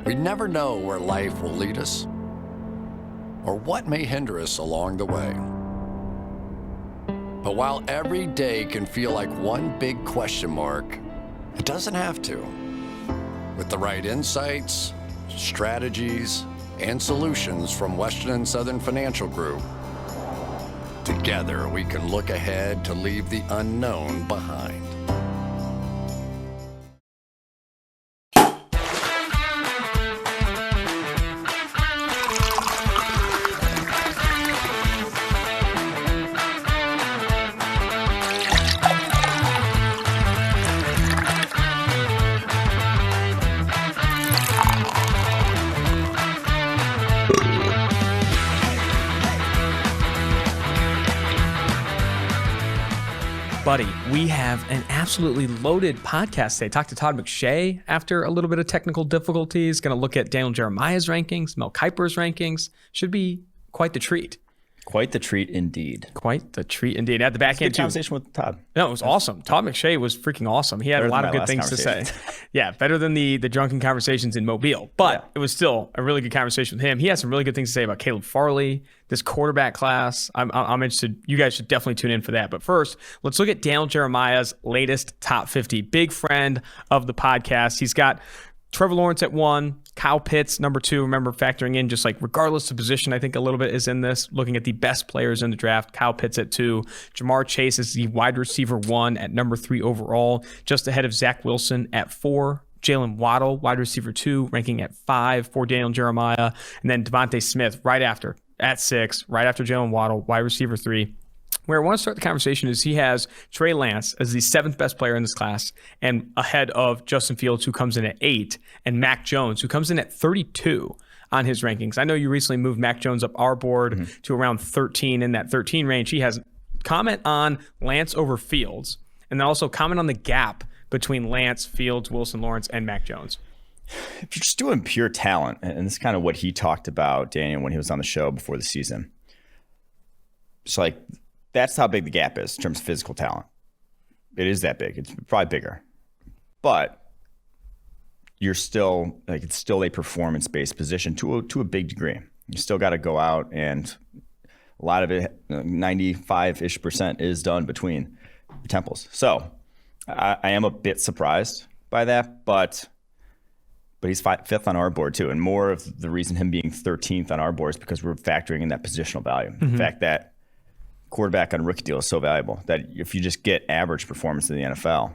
We never know where life will lead us or what may hinder us along the way. But while every day can feel like one big question mark, it doesn't have to. With the right insights, strategies, and solutions from Western and Southern Financial Group, together we can look ahead to leave the unknown behind. Buddy, we have an absolutely loaded podcast today. Talked to Todd McShay after a little bit of technical difficulties. Going to look at Daniel Jeremiah's rankings, Mel Kiper's rankings. Should be quite the treat. Quite the treat indeed. Quite the treat indeed. At the back end, good conversation with Todd. No, it was awesome. Todd McShay was freaking awesome. He had a lot of good things to say. Yeah, better than the drunken conversations in Mobile. But It was still a really good conversation with him. He had some really good things to say about Caleb Farley, this quarterback class. I'm interested. You guys should definitely tune in for that. But first, let's look at Daniel Jeremiah's latest top 50. Big friend of the podcast. He's got Trevor Lawrence at 1, Kyle Pitts number 2. Remember, factoring in just like regardless of position, I think a little bit is in this. Looking at the best players in the draft, Kyle Pitts at 2. Jamar Chase is the wide receiver 1 at number 3 overall, just ahead of Zach Wilson at 4. Jalen Waddle, wide receiver 2, ranking at 5 for Daniel Jeremiah. And then Devontae Smith right after at 6, right after Jalen Waddle, wide receiver 3. Where I want to start the conversation is he has Trey Lance as the 7th best player in this class and ahead of Justin Fields, who comes in at 8, and Mac Jones, who comes in at 32 on his rankings. I know you recently moved Mac Jones up our board to around 13. In that 13 range, he has comment on Lance over Fields, and then also comment on the gap between Lance, Fields, Wilson, Lawrence, and Mac Jones. If you're just doing pure talent, and this is kind of what he talked about, Daniel, when he was on the show before the season. It's like, that's how big the gap is in terms of physical talent. It is that big. It's probably bigger. But you're still, like, it's still a performance-based position to a big degree. You still got to go out, and a lot of it, 95-ish% is done between the temples. So I am a bit surprised by that, but he's 5th on our board too. And more of the reason him being 13th on our board is because we're factoring in that positional value. The fact that quarterback on a rookie deal is so valuable that if you just get average performance in the NFL,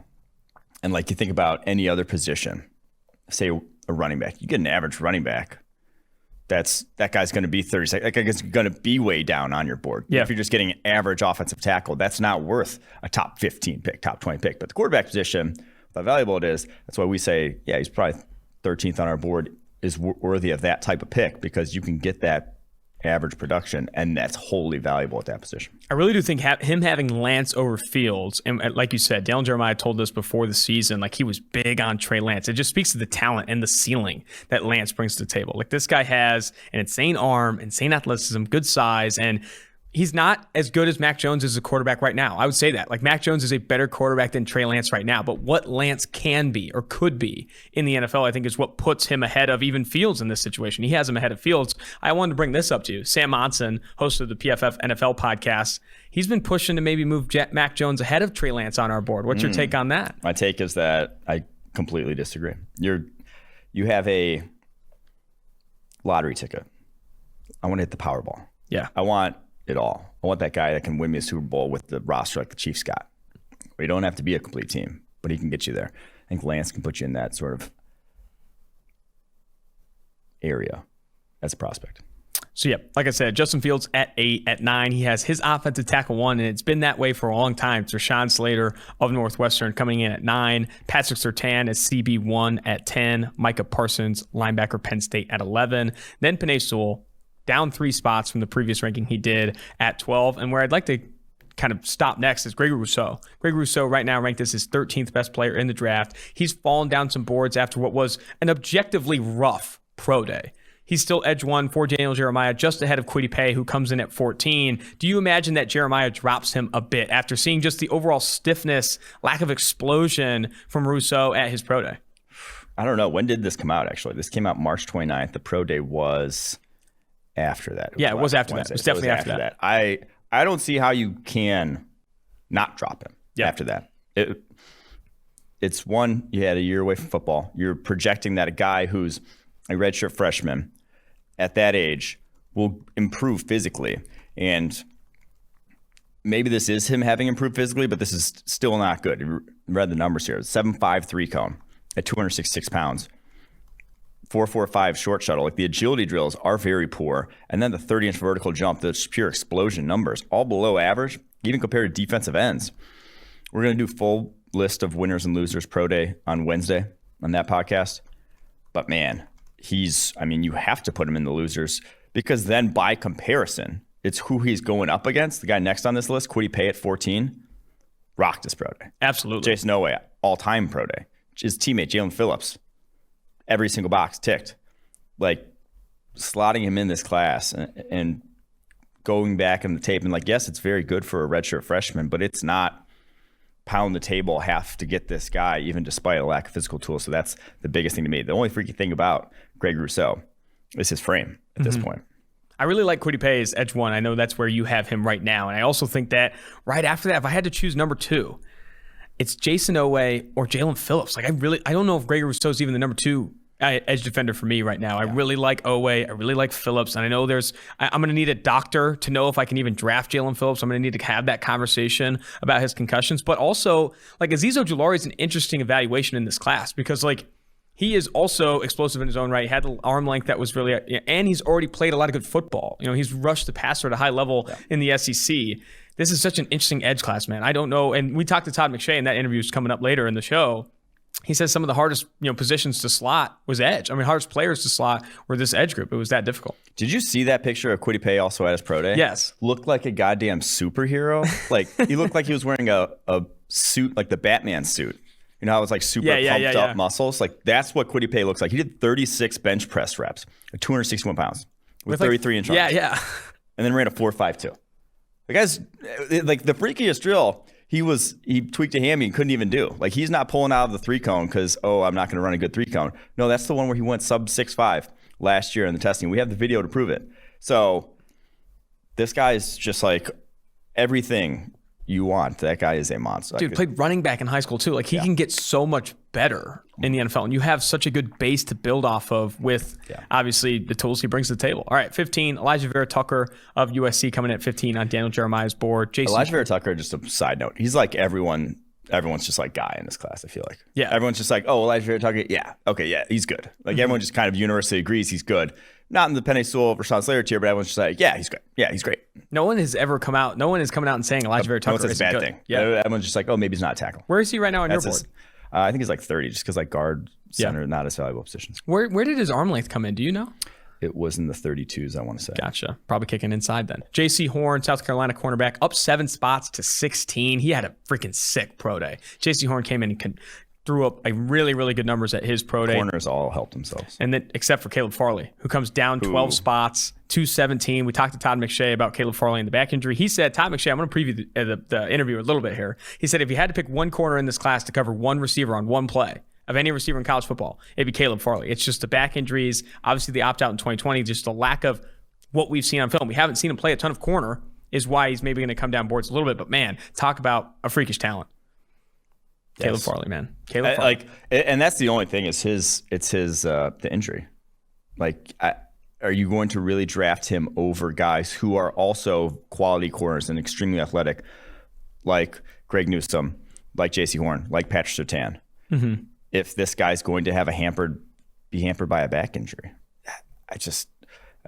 and like you think about any other position, say a running back, you get an average running back, that guy's going to be 36. That guy's going to be way down on your board. Yeah. If you're just getting an average offensive tackle, that's not worth a top 15 pick, top 20 pick. But the quarterback position, how valuable it is, that's why we say, yeah, he's probably 13th on our board, is worthy of that type of pick because you can get that average production, and that's wholly valuable at that position. I really do think him having Lance over Fields, and like you said, Daniel Jeremiah told us before the season, like he was big on Trey Lance. It just speaks to the talent and the ceiling that Lance brings to the table. Like this guy has an insane arm, insane athleticism, good size, and he's not as good as Mac Jones as a quarterback right now. I would say that. Like Mac Jones is a better quarterback than Trey Lance right now. But what Lance can be or could be in the NFL, I think, is what puts him ahead of even Fields in this situation. He has him ahead of Fields. I wanted to bring this up to you. Sam Monson, host of the PFF NFL podcast, he's been pushing to maybe move Mac Jones ahead of Trey Lance on our board. What's your take on that? My take is that I completely disagree. You have a lottery ticket. I want to hit the Powerball. Yeah. I want it all. I want that guy that can win me a Super Bowl with the roster like the Chiefs got. We don't have to be a complete team, but he can get you there. I think Lance can put you in that sort of area as a prospect. So, yeah, like I said, Justin Fields at 8, at 9. He has his offensive tackle 1, and it's been that way for a long time. It's Rashawn Slater of Northwestern coming in at 9. Patrick Surtain is CB1 at 10. Micah Parsons, linebacker, Penn State at 11. Then Penei Sewell, down 3 spots from the previous ranking he did at 12. And where I'd like to kind of stop next is Gregory Rousseau. Gregory Rousseau right now ranked as his 13th best player in the draft. He's fallen down some boards after what was an objectively rough pro day. He's still edge 1 for Daniel Jeremiah, just ahead of Kwity Paye, who comes in at 14. Do you imagine that Jeremiah drops him a bit after seeing just the overall stiffness, lack of explosion from Rousseau at his pro day? I don't know. When did this come out, actually? This came out March 29th. The pro day was after that. It was after that. It was definitely after that. I don't see how you can not drop him after that. It's one, you had a year away from football. You're projecting that a guy who's a redshirt freshman at that age will improve physically. And maybe this is him having improved physically, but this is still not good. You read the numbers here. 7'5" 3-cone at 266 pounds. 4.45 short shuttle. Like, the agility drills are very poor. And then the 30-inch vertical jump, the pure explosion numbers, all below average, even compared to defensive ends. We're going to do full list of winners and losers pro day on Wednesday on that podcast. But man, you have to put him in the losers, because then by comparison, it's who he's going up against. The guy next on this list, Kwity Paye at 14, rocked his pro day. Absolutely. Jason Oweh, all-time pro day. His teammate, Jalen Phillips, every single box ticked. Like, slotting him in this class and going back in the tape and yes, it's very good for a redshirt freshman, but it's not pound the table half to get this guy, even despite a lack of physical tools. So that's the biggest thing to me. The only freaky thing about Greg Rousseau is his frame at this point. I really like Kwity Paye as edge one. I know that's where you have him right now. And I also think that right after that, if I had to choose number 2, it's Jason Oweh or Jalen Phillips. I don't know if Greg Rousseau is even the number 2 edge defender for me right now. I really like Oweh. I really like Phillips. And I know I'm going to need a doctor to know if I can even draft Jalen Phillips. I'm going to need to have that conversation about his concussions. But also, Azeez Ojulari is an interesting evaluation in this class, because he is also explosive in his own right. He had the arm length that was really, and he's already played a lot of good football. He's rushed the passer at a high level in the SEC. This is such an interesting edge class, man. I don't know. And we talked to Todd McShay, and that interview is coming up later in the show. He says some of the hardest positions to slot was edge. Hardest players to slot were this edge group. It was that difficult. Did you see that picture of Kwity Paye also at his pro day? Yes. Looked like a goddamn superhero. He looked like he was wearing a suit, like the Batman suit. You know how it's super pumped up muscles? That's what Kwity Paye looks like. He did 36 bench press reps at 261 pounds with 33-inch arms. Yeah. And then ran a 4.52. The guy's the freakiest drill. He tweaked a hammy and couldn't even do. He's not pulling out of the 3-cone because, I'm not going to run a good 3-cone. No, that's the one where he went sub 6.5 last year in the testing. We have the video to prove it. So this guy is just everything you want. That guy is a monster. Dude, played running back in high school too. He can get so much better in the NFL, and you have such a good base to build off of with obviously the tools he brings to the table. All right, 15, Elijah Vera-Tucker of USC coming in at 15 on Daniel Jeremiah's board. Elijah Vera-Tucker, just a side note, he's everyone's just guy in this class, I feel like. Yeah. Everyone's just Elijah Vera-Tucker, yeah, okay, yeah, he's good. Everyone just kind of universally agrees he's good. Not in the Penei Sewell, Rashawn Slater tier, but everyone's just yeah, he's great. Yeah, he's great. No one is coming out and saying Elijah Vera-Tucker is a bad thing. Yeah. Everyone's just maybe he's not a tackle. Where is he right now on your board? I think he's 30, just because guard, center, not as valuable positions. Where did his arm length come in? Do you know? It was in the 32s, I want to say. Gotcha. Probably kicking inside then. J.C. Horn, South Carolina cornerback, up 7 spots to 16. He had a freaking sick pro day. J.C. Horn came in and threw up a really, really good numbers at his pro day. Corners all helped themselves. And then, except for Caleb Farley, who comes down 12 spots, 217. We talked to Todd McShay about Caleb Farley and the back injury. He said, Todd McShay, I'm going to preview the interview a little bit here. He said, if you had to pick one corner in this class to cover one receiver on one play of any receiver in college football, it'd be Caleb Farley. It's just the back injuries, obviously the opt-out in 2020, just the lack of what we've seen on film. We haven't seen him play a ton of corner is why he's maybe going to come down boards a little bit. But man, talk about a freakish talent. Yes. Caleb Farley, man. Caleb Farley. And that's the only thing is the injury. Are you going to really draft him over guys who are also quality corners and extremely athletic, like Greg Newsome, like J.C. Horn, like Patrick Surtain? Mm-hmm. If this guy's going to have be hampered by a back injury, I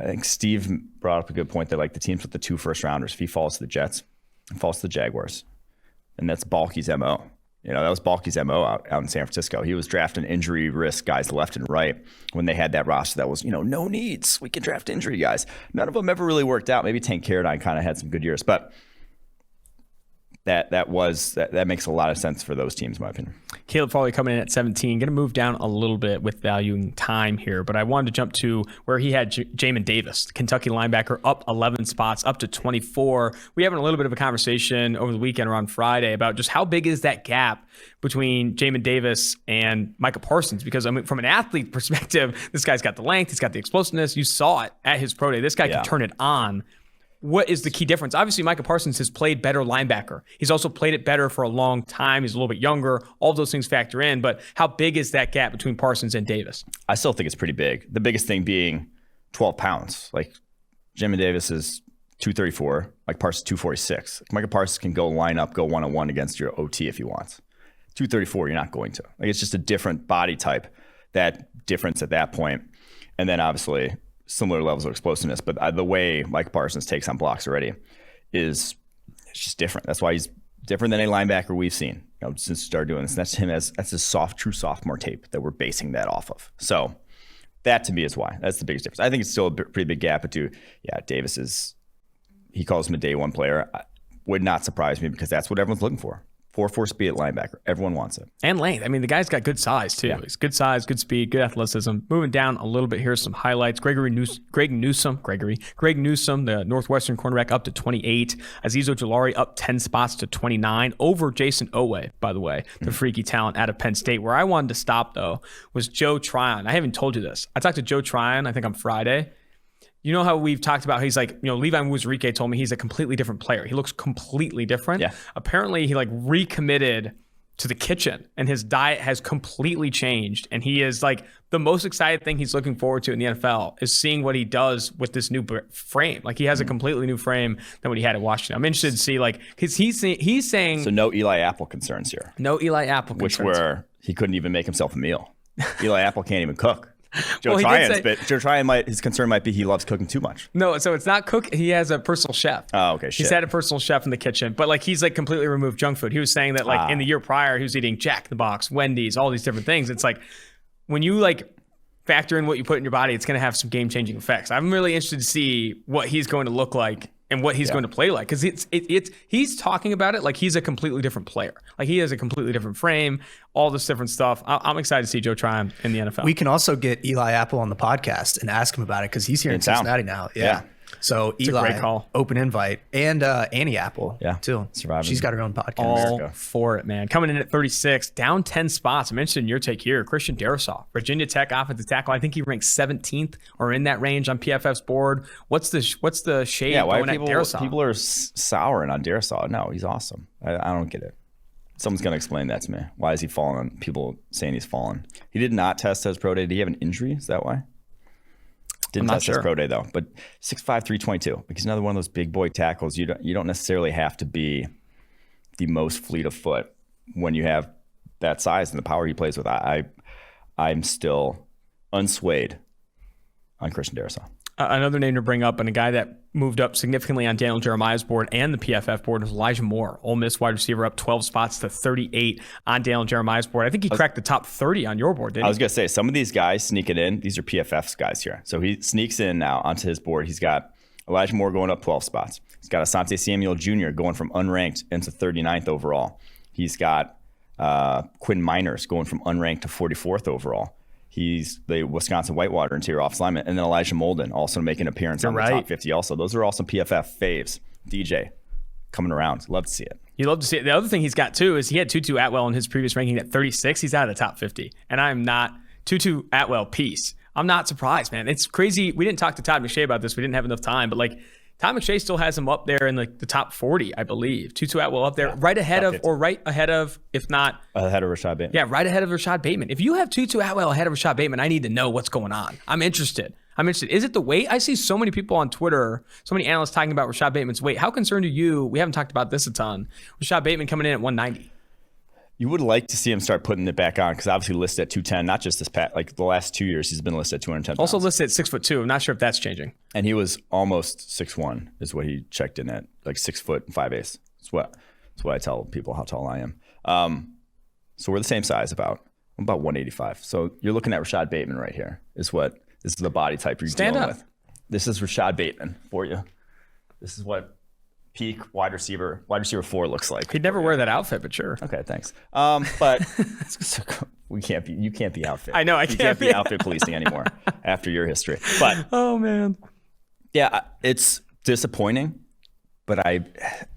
think Steve brought up a good point that the teams with the 2 first-rounders, if he falls to the Jets and falls to the Jaguars, and that's Balky's MO. That was Balky's MO out in San Francisco. He was drafting injury risk guys left and right when they had that roster that was, no needs. We can draft injury guys. None of them ever really worked out. Maybe Tank Carradine kind of had some good years. But that makes a lot of sense for those teams, in my opinion. Caleb Farley coming in at 17, going to move down a little bit with valuing time here, but I wanted to jump to where he had Jamin Davis, Kentucky linebacker, up 11 spots, up to 24. We having a little bit of a conversation over the weekend or on Friday about just how big is that gap between Jamin Davis and Micah Parsons, because I mean, from an athlete perspective, this guy's got the length, he's got the explosiveness. You saw it at his pro day. This guy can turn it on. What is the key difference? Obviously, Micah Parsons has played better linebacker. He's also played it better for a long time. He's a little bit younger. All of those things factor in. But how big is that gap between Parsons and Davis? I still think it's pretty big. The biggest thing being 12 pounds. Like, Jamin Davis is 234. Micah Parsons 246. Micah Parsons can go line up, go one-on-one against your OT if he wants. 234, you're not going to. Like, it's just a different body type. That difference at that point. And then obviously similar levels of explosiveness, but the way Mike Parsons takes on blocks already it's just different. That's why he's different than a linebacker we've seen, since we started doing this. And that's him that's his true sophomore tape that we're basing that off of. So that to me is why. That's the biggest difference. I think it's still a pretty big gap, but Davis he calls him a day one player. Would not surprise me because that's what everyone's looking for. 4.4 speed at linebacker. Everyone wants it. And length. I mean, the guy's got good size, too. Yeah. He's good size, good speed, good athleticism. Moving down a little bit, here's some highlights. Greg Newsome, the Northwestern cornerback, up to 28. Azeez Ojulari up 10 spots to 29. Over Jason Owe, by the way, the freaky talent out of Penn State. Where I wanted to stop, though, was Joe Tryon. I haven't told you this. I talked to Joe Tryon, I think on Friday. You know how we've talked about how he's like, Levi Wuzurike told me he's a completely different player. He looks completely different. Yeah. Apparently, he recommitted to the kitchen and his diet has completely changed. And he is the most excited thing he's looking forward to in the NFL is seeing what he does with this new frame. He has a completely new frame than what he had at Washington. I'm interested to see, because he's saying. So no Eli Apple concerns here. No Eli Apple concerns. Which where he couldn't even make himself a meal. Eli Apple can't even cook. Joe Tryon, his concern might be he loves cooking too much. No, so it's not cook. He has a personal chef. Oh, okay. He's had a personal chef in the kitchen, but he's completely removed junk food. He was saying that in the year prior, he was eating Jack in the Box, Wendy's, all these different things. It's when you factor in what you put in your body, it's going to have some game-changing effects. I'm really interested to see what he's going to look like and what he's going to play like, because he's talking about it like he's a completely different player. He has a completely different frame, all this different stuff. I'm excited to see Joe Tryon in the NFL. We can also get Eli Apple on the podcast and ask him about it because he's here in Cincinnati now. Yeah. So it's Eli, a great call. Open invite, and Annie Apple, too. Surviving. She's got her own podcast. All for it, man. Coming in at 36, down 10 spots. I mentioned your take here, Christian Darrisaw, Virginia Tech offensive tackle. I think he ranks 17th or in that range on PFF's board. What's the shade going at Darrisaw? People are souring on Darrisaw. No, he's awesome. I don't get it. Someone's going to explain that to me. Why is he falling? People saying he's fallen. He did not test his pro day. Did he have an injury? Is that why? Didn't test his pro day though, but 6'5", 322. He's another one of those big boy tackles. You don't necessarily have to be the most fleet of foot when you have that size and the power he plays with. I'm still unswayed on Christian Darrisaw. Another name to bring up, and a guy that moved up significantly on Daniel Jeremiah's board and the PFF board, was Elijah Moore. Ole Miss wide receiver, up 12 spots to 38 on Daniel Jeremiah's board. I think he cracked the top 30 on your board, didn't he? I was going to say, some of these guys sneaking in, these are PFF's guys here. So he sneaks in now onto his board. He's got Elijah Moore going up 12 spots. He's got Asante Samuel Jr. going from unranked into 39th overall. He's got Quinn Miners going from unranked to 44th overall. He's the Wisconsin Whitewater interior offensive lineman. And then Elijah Molden also making an appearance on the top 50 also. Those are all some PFF faves. DJ coming around. Love to see it. You love to see it. The other thing he's got, too, is he had Tutu Atwell in his previous ranking at 36. He's out of the top 50. And I'm not Tutu Atwell piece. I'm not surprised, man. It's crazy. We didn't talk to Todd McShay about this. We didn't have enough time. But, Todd McShay still has him up there in the top 40, I believe. Tutu Atwell up there, right ahead of, if not. Ahead of Rashad Bateman. Yeah, right ahead of Rashad Bateman. If you have Tutu Atwell ahead of Rashad Bateman, I need to know what's going on. I'm interested. Is it the weight? I see so many people on Twitter, so many analysts talking about Rashad Bateman's weight. How concerned are you? We haven't talked about this a ton. Rashad Bateman coming in at 190. You would like to see him start putting it back on because obviously listed at 210, not just this past, the last 2 years, he's been listed at 210 pounds. Also listed at 6'2". I'm not sure if that's changing. And he was almost 6'1" is what he checked in at, 6 foot and 5/8. That's what I tell people how tall I am. So we're the same size I'm about 185. So you're looking at Rashad Bateman right here. This is the body type you're dealing with. This is Rashad Bateman for you. This is what peak wide receiver 4 looks like. He'd never wear that outfit, but sure. Okay, thanks. But you can't be outfit. I know I can't be outfit policing anymore after your history. But oh man, yeah, it's disappointing. But I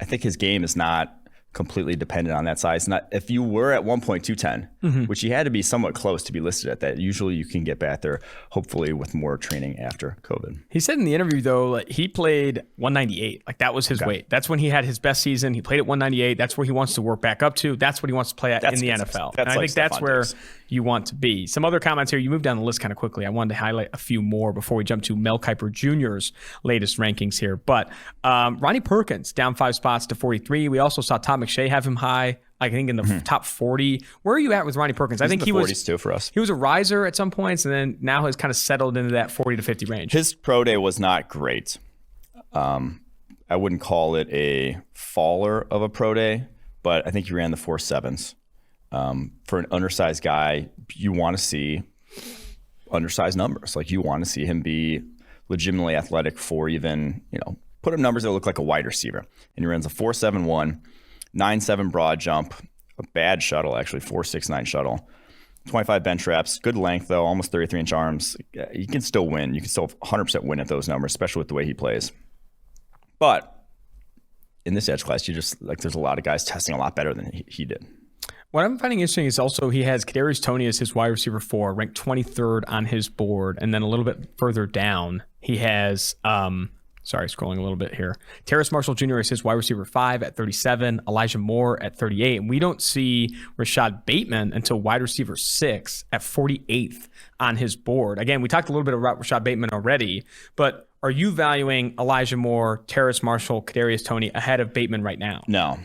think his game is not completely dependent on that size. Not if you were at 1.210, which he had to be somewhat close to be listed at that. Usually you can get back there, hopefully with more training after COVID. He said in the interview though, like he played 198, like that was his weight. That's when he had his best season. He played at 198. That's where he wants to work back up to. That's what he wants to play at in the NFL. And I think that's where you want to be. Some other comments here. You moved down the list kind of quickly. I wanted to highlight a few more before we jump to Mel Kiper Jr.'s latest rankings here. But Ronnie Perkins down 5 spots to 43. We also saw Todd McShay have him high, I think in the top 40. Where are you at with Ronnie Perkins? I think he was 40s too for us. He was a riser at some points, and then now has kind of settled into that 40 to 50 range. His pro day was not great. I wouldn't call it a faller of a pro day, but I think he ran the 4.7s. For an undersized guy, you want to see undersized numbers. Like you want to see him be legitimately athletic for even, put up numbers that look like a wide receiver. And he runs a 4.71, 9.7 broad jump, a bad shuttle, actually, 4.69 shuttle, 25 bench reps, good length, though, almost 33-inch arms. You can still win. You can still 100% win at those numbers, especially with the way he plays. But in this edge class, there's a lot of guys testing a lot better than he did. What I'm finding interesting is also he has Kadarius Toney as his wide receiver 4, ranked 23rd on his board. And then a little bit further down, he has... scrolling a little bit here. Terrace Marshall Jr. is his wide receiver 5 at 37, Elijah Moore at 38. And we don't see Rashad Bateman until wide receiver 6 at 48th on his board. Again, we talked a little bit about Rashad Bateman already, but are you valuing Elijah Moore, Terrace Marshall, Kadarius Toney ahead of Bateman right now? No,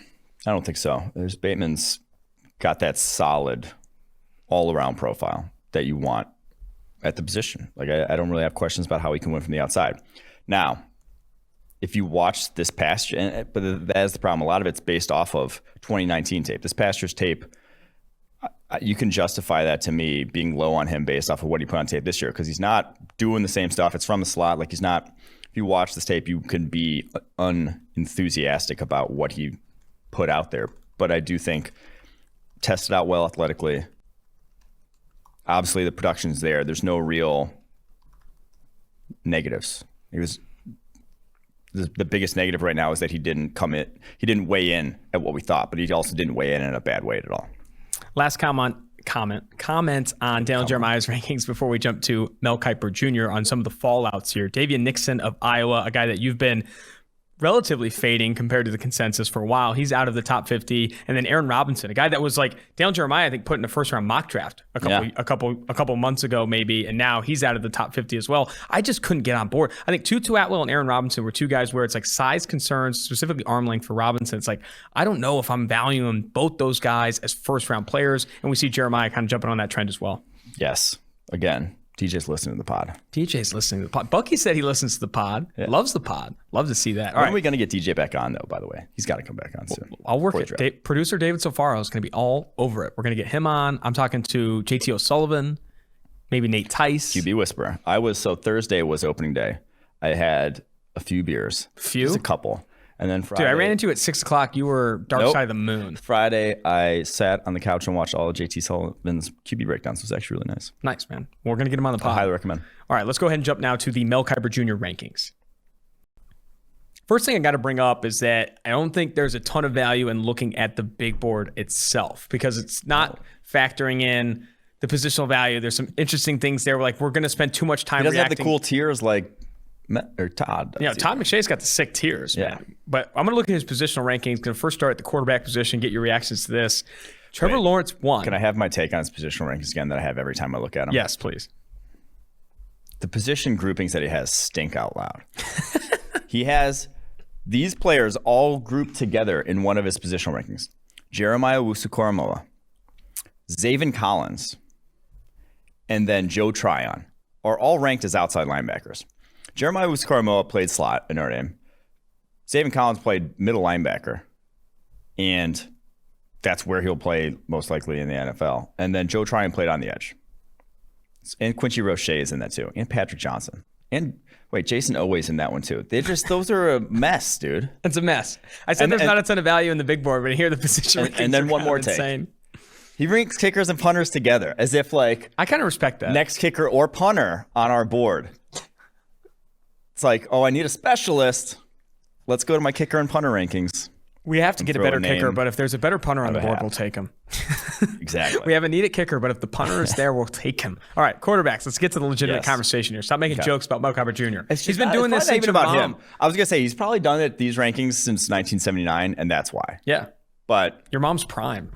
I don't think so. Bateman's got that solid all-around profile that you want at the position. Like I don't really have questions about how he can win from the outside. Now, if you watch this past year, but that is the problem. A lot of it's based off of 2019 tape. This past year's tape, you can justify that to me being low on him based off of what he put on tape this year because he's not doing the same stuff. It's from the slot. Like he's not. If you watch this tape, you can be unenthusiastic about what he put out there. But I do think tested out well athletically. Obviously, the production's there. There's no real negatives. The biggest negative right now is that he didn't weigh in at what we thought, but he also didn't weigh in a bad way at all. Last comment on Daniel Jeremiah's rankings before we jump to Mel Kiper Jr. on some of the fallouts here. Davian Nixon of Iowa, a guy that you've been relatively fading compared to the consensus for a while. He's out of the top 50. And then Aaron Robinson, a guy that was like Daniel Jeremiah, I think, put in a first-round mock draft a couple months ago maybe, and now he's out of the top 50 as well. I just couldn't get on board. I think Tutu Atwell and Aaron Robinson were two guys where it's like size concerns, specifically arm length for Robinson. It's like, I don't know if I'm valuing both those guys as first-round players, and we see Jeremiah kind of jumping on that trend as well. Yes. Again, DJ's listening to the pod. DJ's listening to the pod. Bucky said he listens to the pod. Yeah. Loves the pod. Love to see that. When are we going to get DJ back on, though, by the way? He's got to come back on soon. I'll work it. Producer David Sofaro is going to be all over it. We're going to get him on. I'm talking to JT O'Sullivan, maybe Nate Tice. QB Whisperer. Thursday was opening day. I had a few beers. Just a couple. And then Friday. Dude, I ran into you at 6 o'clock. You were dark side of the moon. Friday, I sat on the couch and watched all of JT Sullivan's QB breakdowns. It was actually really nice. Nice, man. We're going to get him on the pod. I highly recommend. All right, let's go ahead and jump now to the Mel Kiper Jr. rankings. First thing I got to bring up is that I don't think there's a ton of value in looking at the big board itself because it's not factoring in the positional value. There's some interesting things there. We're going to spend too much time reacting. He doesn't have the cool tiers like Todd. Todd McShay's got the sick tiers, man. But I'm going to look at his positional rankings. Going to first start at the quarterback position, get your reactions to this. Trevor Lawrence won. Can I have my take on his positional rankings again that I have every time I look at him? Yes, please. The position groupings that he has stink out loud. He has these players all grouped together in one of his positional rankings. Jeremiah Owusu-Koramoah, Zaven Collins, and then Joe Tryon are all ranked as outside linebackers. Jeremiah Owusu-Koramoah played slot in Notre Dame. Zaven Collins played middle linebacker. And that's where he'll play most likely in the NFL. And then Joe Tryon played on the edge. And Quincy Roche is in that too. And Patrick Johnson. And wait, Jason Oweh's in that one too. Those are a mess, dude. It's a mess. I said there's not a ton of value in the big board, but here the position and then one more take. He ranks kickers and punters together as if like I kind of respect that. Next kicker or punter on our board. It's like, oh, I need a specialist. Let's go to my kicker and punter rankings. We have to get a better kicker, but if there's a better punter on the board, we'll take him. Exactly. We have a needed kicker, but if the punter is there, we'll take him. All right, quarterbacks. Let's get to the legitimate conversation here. Stop making jokes about Mel Kiper Jr. He's been doing this since about him. I was gonna say he's probably done it these rankings since 1979, and that's why. Yeah, but your mom's prime.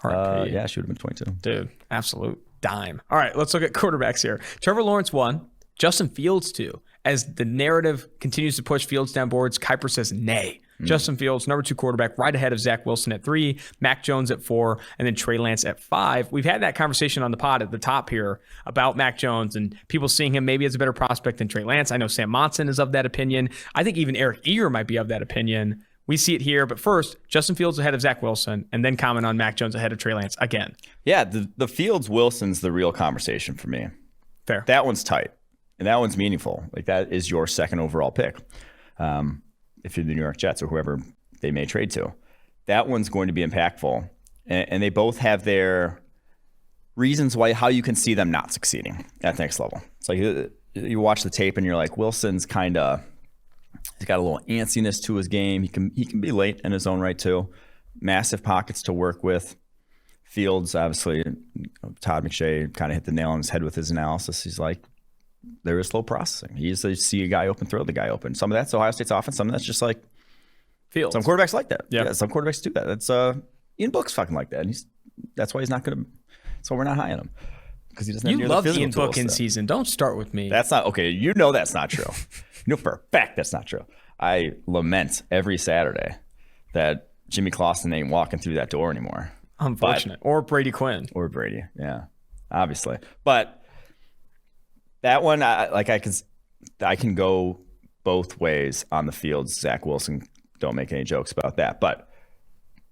Yeah, she would have been 22. Dude, absolute dime. All right, let's look at quarterbacks here. Trevor Lawrence 1, Justin Fields 2. As the narrative continues to push Fields down boards, Kiper says nay. Justin Fields, number 2 quarterback, right ahead of Zach Wilson at 3, Mac Jones at 4, and then Trey Lance at 5. We've had that conversation on the pod at the top here about Mac Jones and people seeing him maybe as a better prospect than Trey Lance. I know Sam Monson is of that opinion. I think even Eric Eager might be of that opinion. We see it here, but first, Justin Fields ahead of Zach Wilson, and then comment on Mac Jones ahead of Trey Lance again. Yeah, the Fields-Wilson's the real conversation for me. Fair. That one's tight, and that one's meaningful. Like, that is your second overall pick. If you're the New York Jets or whoever they may trade to. That one's going to be impactful. And they both have their reasons how you can see them not succeeding at the next level. It's like you watch the tape and you're like, Wilson's kind of, he's got a little antsiness to his game. He can be late in his own right too. Massive pockets to work with. Fields, obviously, Todd McShay kind of hit the nail on his head with his analysis. He's like, there is slow processing. You see a guy open, throw the guy open. Some of that's Ohio State's offense. Some of that's just like Fields. Some quarterbacks like that. Yeah, some quarterbacks do that. That's Ian Book's fucking like that. And that's why he's not going to. So we're not high on him because he doesn't. You love Ian Book in season. Don't start with me. That's not okay. You know that's not true. You know for a fact that's not true. I lament every Saturday that Jimmy Clausen ain't walking through that door anymore. Unfortunate. Or Brady Quinn. Or Brady. Yeah, obviously, but. That one, I can go both ways on the Fields. Zach Wilson, don't make any jokes about that, but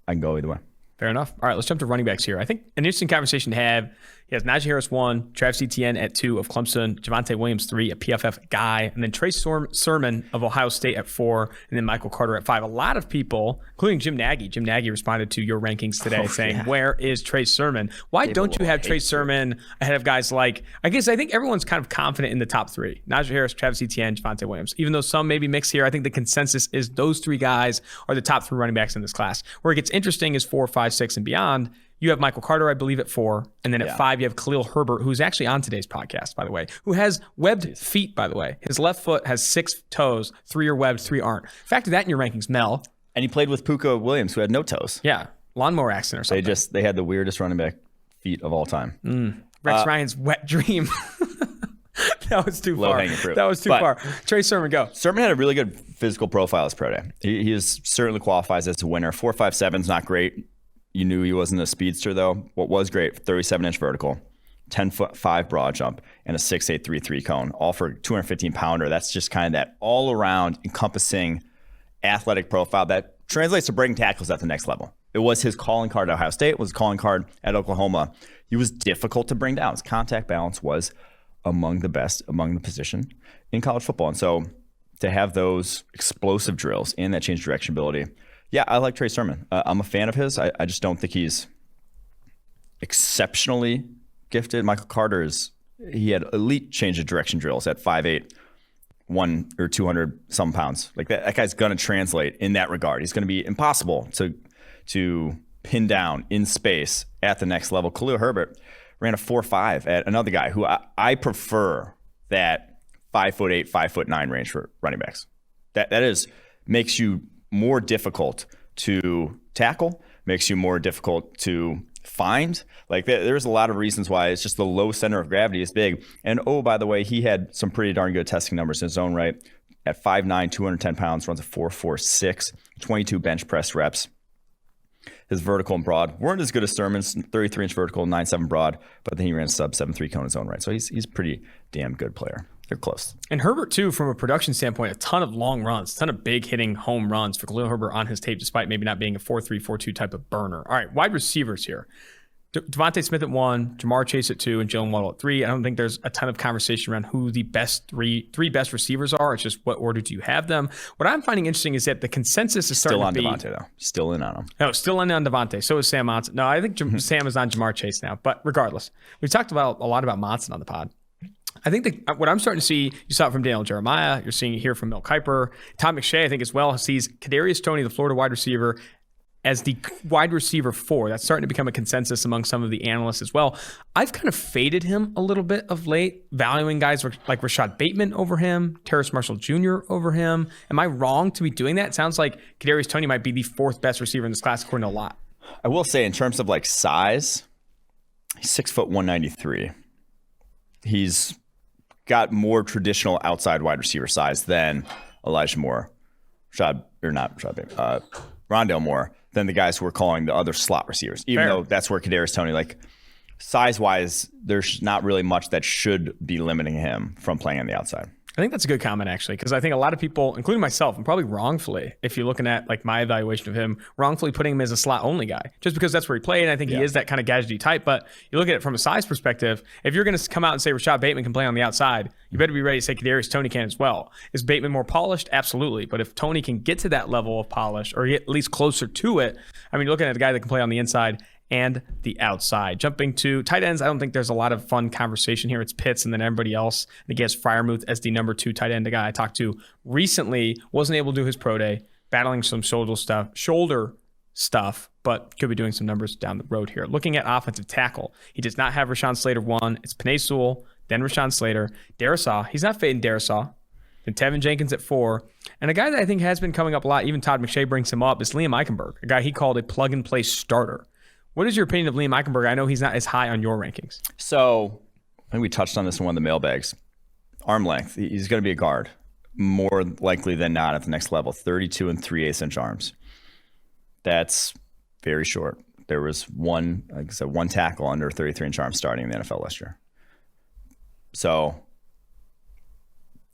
I can go either way. Fair enough. All right, let's jump to running backs here. I think an interesting conversation to have. He has Najee Harris 1, Travis Etienne at 2 of Clemson, Javonte Williams 3, a PFF guy, and then Trey Sermon of Ohio State at 4, and then Michael Carter at 5. A lot of people, including Jim Nagy responded to your rankings today saying, where is Trey Sermon? Why don't you have Trey Sermon ahead of guys like, I think everyone's kind of confident in the top 3. Najee Harris, Travis Etienne, Javonte Williams. Even though some may be mixed here, I think the consensus is those 3 guys are the top 3 running backs in this class. Where it gets interesting is 4, 5, 6, and beyond. You have Michael Carter, I believe, at 4. And then at 5, you have Khalil Herbert, who's actually on today's podcast, by the way, who has webbed feet, by the way. His left foot has 6 toes. 3 are webbed, 3 aren't. Factor that in your rankings, Mel. And he played with Puka Williams, who had no toes. Yeah. Lawnmower accident or something. They had the weirdest running back feet of all time. Rex Ryan's wet dream. That was too far. Low-hanging fruit. That was too far. Trey Sermon, go. Sermon had a really good physical profile as pro day. He is certainly qualifies as a winner. 4.57 is not great. You knew he wasn't a speedster, though. What was great, 37-inch vertical, 10'5" broad jump, and a 6'8" 3.3 cone, all for 215-pounder. That's just kind of that all-around encompassing athletic profile that translates to breaking tackles at the next level. It was his calling card at Ohio State. It was his calling card at Oklahoma. He was difficult to bring down. His contact balance was among the best among the position in college football. And so to have those explosive drills and that change direction ability, yeah, I like Trey Sermon. I'm a fan of his. I just don't think he's exceptionally gifted. Michael Carter he had elite change of direction drills at 5'8", 1 or 200 some pounds. Like that guy's going to translate in that regard. He's going to be impossible to pin down in space at the next level. Khalil Herbert ran a 4.5 at another guy who I prefer that 5'8", 5'9" range for running backs. That makes you more difficult to tackle, makes you more difficult to find. Like there's a lot of reasons why it's just the low center of gravity is big. And by the way, he had some pretty darn good testing numbers in his own right. At 5'9", 210 pounds, runs a 4.46, 22 bench press reps. His vertical and broad weren't as good as Sermon's, 33-inch vertical, 9.7 broad, but then he ran a sub 7.3 cone in his own right. So he's a pretty damn good player. They're close. And Herbert, too, from a production standpoint, a ton of long runs, a ton of big hitting home runs for Khalil Herbert on his tape, despite maybe not being a 4.3, 4.2 type of burner. All right, wide receivers here. Devontae Smith at 1, Jamar Chase at 2, and Jalen Waddle at 3. I don't think there's a ton of conversation around who the best three best receivers are. It's just what order do you have them. What I'm finding interesting is that the consensus is starting to be... Still on Devontae, though. Still in on him. No, still in on Devontae. So is Sam Monson. No, I think Sam is on Jamar Chase now. But regardless, we've talked about a lot about Monson on the pod. I think what I'm starting to see, you saw it from Daniel Jeremiah. You're seeing it here from Mel Kiper. Todd McShay, I think, as well, sees Kadarius Toney, the Florida wide receiver, as the wide receiver 4. That's starting to become a consensus among some of the analysts as well. I've kind of faded him a little bit of late, valuing guys like Rashad Bateman over him, Terrace Marshall Jr. over him. Am I wrong to be doing that? It sounds like Kadarius Toney might be the 4th best receiver in this class, according to a lot. I will say, in terms of like size, he's 6'1", 193. He's got more traditional outside wide receiver size than Elijah Moore, Rondale Moore, than the guys who are calling the other slot receivers, even though that's where Kadarius Toney, like size-wise, there's not really much that should be limiting him from playing on the outside. I think that's a good comment, actually, because I think a lot of people, including myself, and probably wrongfully, if you're looking at like my evaluation of him, wrongfully putting him as a slot-only guy, just because that's where he played, and I think he is that kind of gadgety type. But you look at it from a size perspective, if you're going to come out and say Rashad Bateman can play on the outside, you better be ready to say Kadarius Toney can as well. Is Bateman more polished? Absolutely. But if Toney can get to that level of polish, or get at least closer to it, I mean, you're looking at a guy that can play on the inside and the outside. Jumping to tight ends, I don't think there's a lot of fun conversation here. It's Pitts and then everybody else. I think he has Freiermuth as the number 2 tight end. The guy I talked to recently wasn't able to do his pro day, battling some shoulder stuff, but could be doing some numbers down the road here. Looking at offensive tackle, he does not have Rashawn Slater 1. It's Penei Sewell, then Rashawn Slater. Darisaw, he's not fading Darisaw. Then Tevin Jenkins at 4. And a guy that I think has been coming up a lot, even Todd McShay brings him up, is Liam Eichenberg, a guy he called a plug-and-play starter. What is your opinion of Liam Eichenberg? I know he's not as high on your rankings. So I think we touched on this in one of the mailbags. Arm length. He's going to be a guard more likely than not at the next level. 32 3/8 inch arms. That's very short. There was one tackle under 33 inch arms starting in the NFL last year. So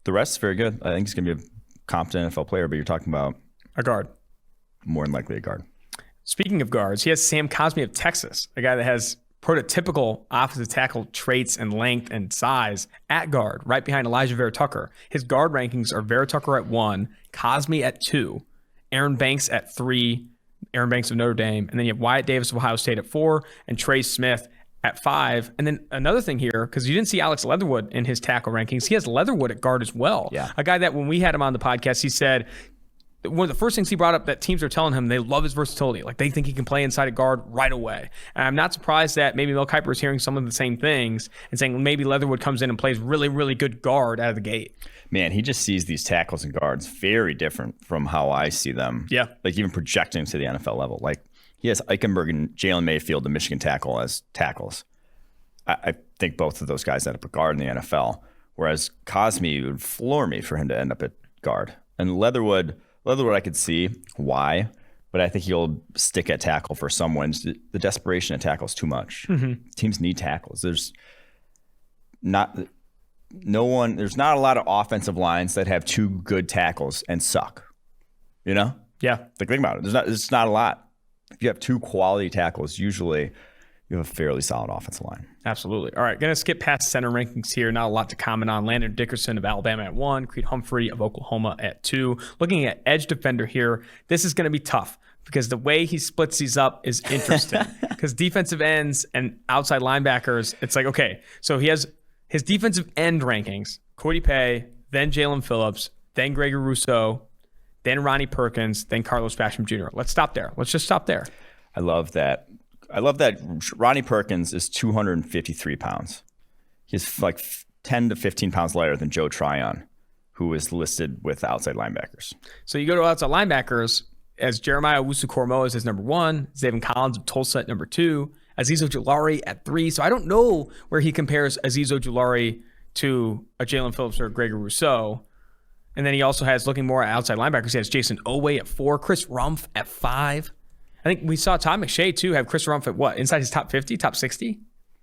the rest is very good. I think he's going to be a competent NFL player, but you're talking about a guard. More than likely a guard. Speaking of guards, he has Sam Cosmi of Texas, a guy that has prototypical offensive tackle traits and length and size at guard, right behind Elijah Vera-Tucker. His guard rankings are Vera-Tucker at 1, Cosmi at 2, Aaron Banks at 3, Aaron Banks of Notre Dame, and then you have Wyatt Davis of Ohio State at 4, and Trey Smith at 5. And then another thing here, because you didn't see Alex Leatherwood in his tackle rankings, he has Leatherwood at guard as well. Yeah. A guy that when we had him on the podcast, he said, one of the first things he brought up that teams are telling him, they love his versatility. Like they think he can play inside a guard right away. And I'm not surprised that maybe Mel Kiper is hearing some of the same things and saying maybe Leatherwood comes in and plays really, really good guard out of the gate. Man, he just sees these tackles and guards very different from how I see them. Yeah. Like even projecting to the NFL level. Like he has Eichenberg and Jalen Mayfield, the Michigan tackle, as tackles. I think both of those guys end up at guard in the NFL. Whereas Cosmi would floor me for him to end up at guard. And Leatherwood, I could see why, but I think he'll stick at tackle for some wins. The desperation at tackle is too much. Mm-hmm. Teams need tackles. There's not a lot of offensive lines that have 2 good tackles and suck. You know? Yeah. Like think about it. There's not a lot. If you have 2 quality tackles, usually you have a fairly solid offensive line. Absolutely. All right, going to skip past center rankings here. Not a lot to comment on. Landon Dickerson of Alabama at 1, Creed Humphrey of Oklahoma at 2. Looking at edge defender here, this is going to be tough because the way he splits these up is interesting. Because defensive ends and outside linebackers, it's like, okay, so he has his defensive end rankings, Kwity Paye, then Jalen Phillips, then Gregory Rousseau, then Ronnie Perkins, then Carlos Basham Jr. Let's stop there. Let's just stop there. I love that Ronnie Perkins is 253 pounds. He's like 10 to 15 pounds lighter than Joe Tryon, who is listed with outside linebackers. So you go to outside linebackers, as Jeremiah Owusu-Koramoah is his number 1, Zaven Collins of Tulsa at number 2, Azeez Ojulari at 3. So I don't know where he compares Azeez Ojulari to a Jalen Phillips or Gregory Rousseau. And then he also has, looking more at outside linebackers, he has Jason Oweh at 4, Chris Rumph at 5. I think we saw Todd McShay, too, have Chris Rumph at what? Inside his top 50, top 60?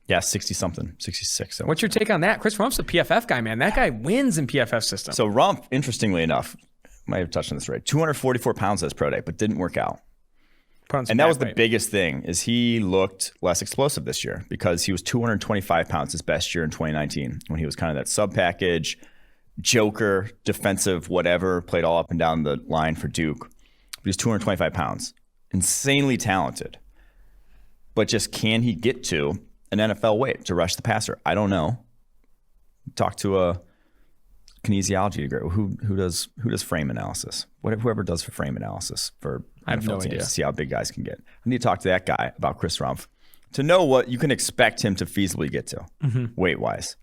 Yeah, 60-something, 66. What's your take on that? Chris Rumph's a PFF guy, man. That guy wins in PFF system. So Rumph, interestingly enough, might have touched on this right, 244 pounds as pro day, but didn't work out. And that was the biggest thing, is he looked less explosive this year because he was 225 pounds his best year in 2019 when he was kind of that sub-package, joker, defensive, whatever, played all up and down the line for Duke. But he was 225 pounds. Insanely talented. But just can he get to an NFL weight to rush the passer? I don't know. Talk to a kinesiology degree. Who does frame analysis? Whoever does for frame analysis for I have no idea. To see how big guys can get. I need to talk to that guy about Chris Rumpf to know what you can expect him to feasibly get to weight wise,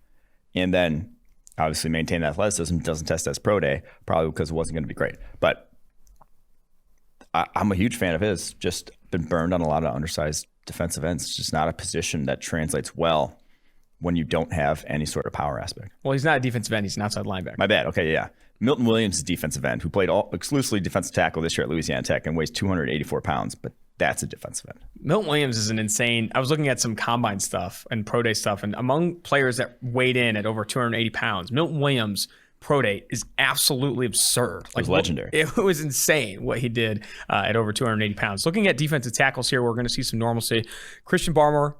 and then obviously maintain that athleticism. Doesn't test as pro day probably because it wasn't going to be great. But I'm a huge fan of his. Just been burned on a lot of undersized defensive ends. It's just not a position that translates well when you don't have any sort of power aspect. Well, he's not a defensive end. He's an outside linebacker. My bad. Okay, yeah. Milton Williams is defensive end who played exclusively defensive tackle this year at Louisiana Tech and weighs 284 pounds, but that's a defensive end. Milton Williams is an insane. I was looking at some combine stuff and pro day stuff, and among players that weighed in at over 280 pounds, Milton Williams' pro day is absolutely absurd. It was legendary. It was insane what he did at over 280 pounds. Looking at defensive tackles here, we're going to see some normalcy. Christian Barmore,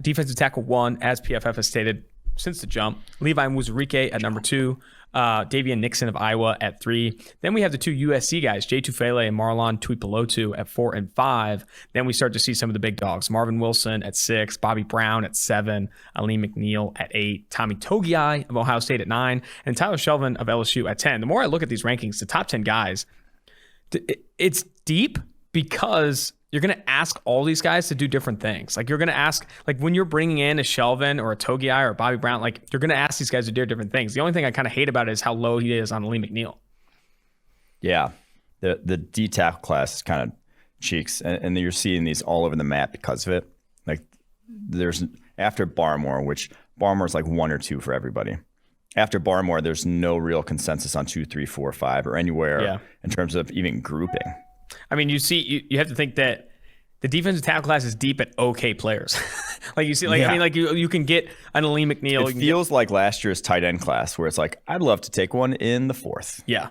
defensive tackle 1, as PFF has stated since the jump. Levi Muzurike at number 2. Davian Nixon of Iowa at 3. Then we have the 2 USC guys, Jay Tufele and Marlon Tuipulotu at 4 and 5. Then we start to see some of the big dogs. Marvin Wilson at 6, Bobby Brown at 7, Aleem McNeil at 8, Tommy Togiai of Ohio State at 9, and Tyler Shelvin of LSU at 10. The more I look at these rankings, the top 10 guys, it's deep because you're going to ask all these guys to do different things. Like you're going to ask, like when you're bringing in a Shelvin or a Togiai or a Bobby Brown, like you're going to ask these guys to do different things. The only thing I kind of hate about it is how low he is on Aleem McNeil. Yeah. The D tackle class is kind of cheeks, and you're seeing these all over the map because of it. Like there's after Barmore, which Barmore is like 1 or 2 for everybody. After Barmore, there's no real consensus on 2, 3, 4, 5 or anywhere in terms of even grouping. I mean, you see, you have to think that the defensive tackle class is deep at okay players. Like you see, like I mean, like you can get an Aleem McNeil. It feels like last year's tight end class, where it's like I'd love to take one in the 4th. Yeah.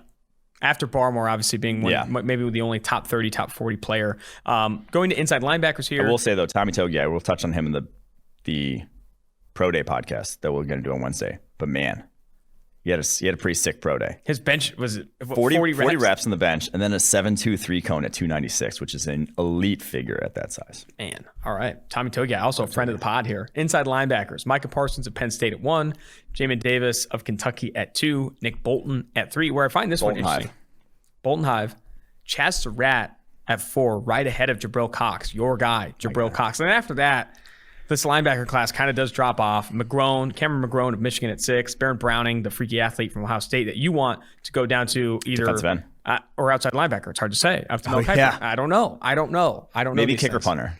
After Barmore, obviously being one, maybe the only top 30, top 40 player. Going to inside linebackers here. I will say though, Tommy Togiai, we'll touch on him in the Pro Day podcast that we're going to do on Wednesday. But man. He had a pretty sick pro day. His bench was 40 reps on the bench, and then a 7.23 cone at 296, which is an elite figure at that size. Man, all right. Tommy Togiai, also a friend of the pod here. Inside linebackers, Micah Parsons of Penn State at 1, Jamin Davis of Kentucky at 2, Nick Bolton at 3, where I find this one interesting. Bolton Hive, Chaz Surratt at 4, right ahead of Jabril Cox, your guy, Jabril Cox. And then after that, this linebacker class kind of does drop off. Cameron McGrone of Michigan at 6. Baron Browning, the freaky athlete from Ohio State that you want to go down to either or outside linebacker. It's hard to say. After Mel Kiper. I don't know. Maybe kicker punter.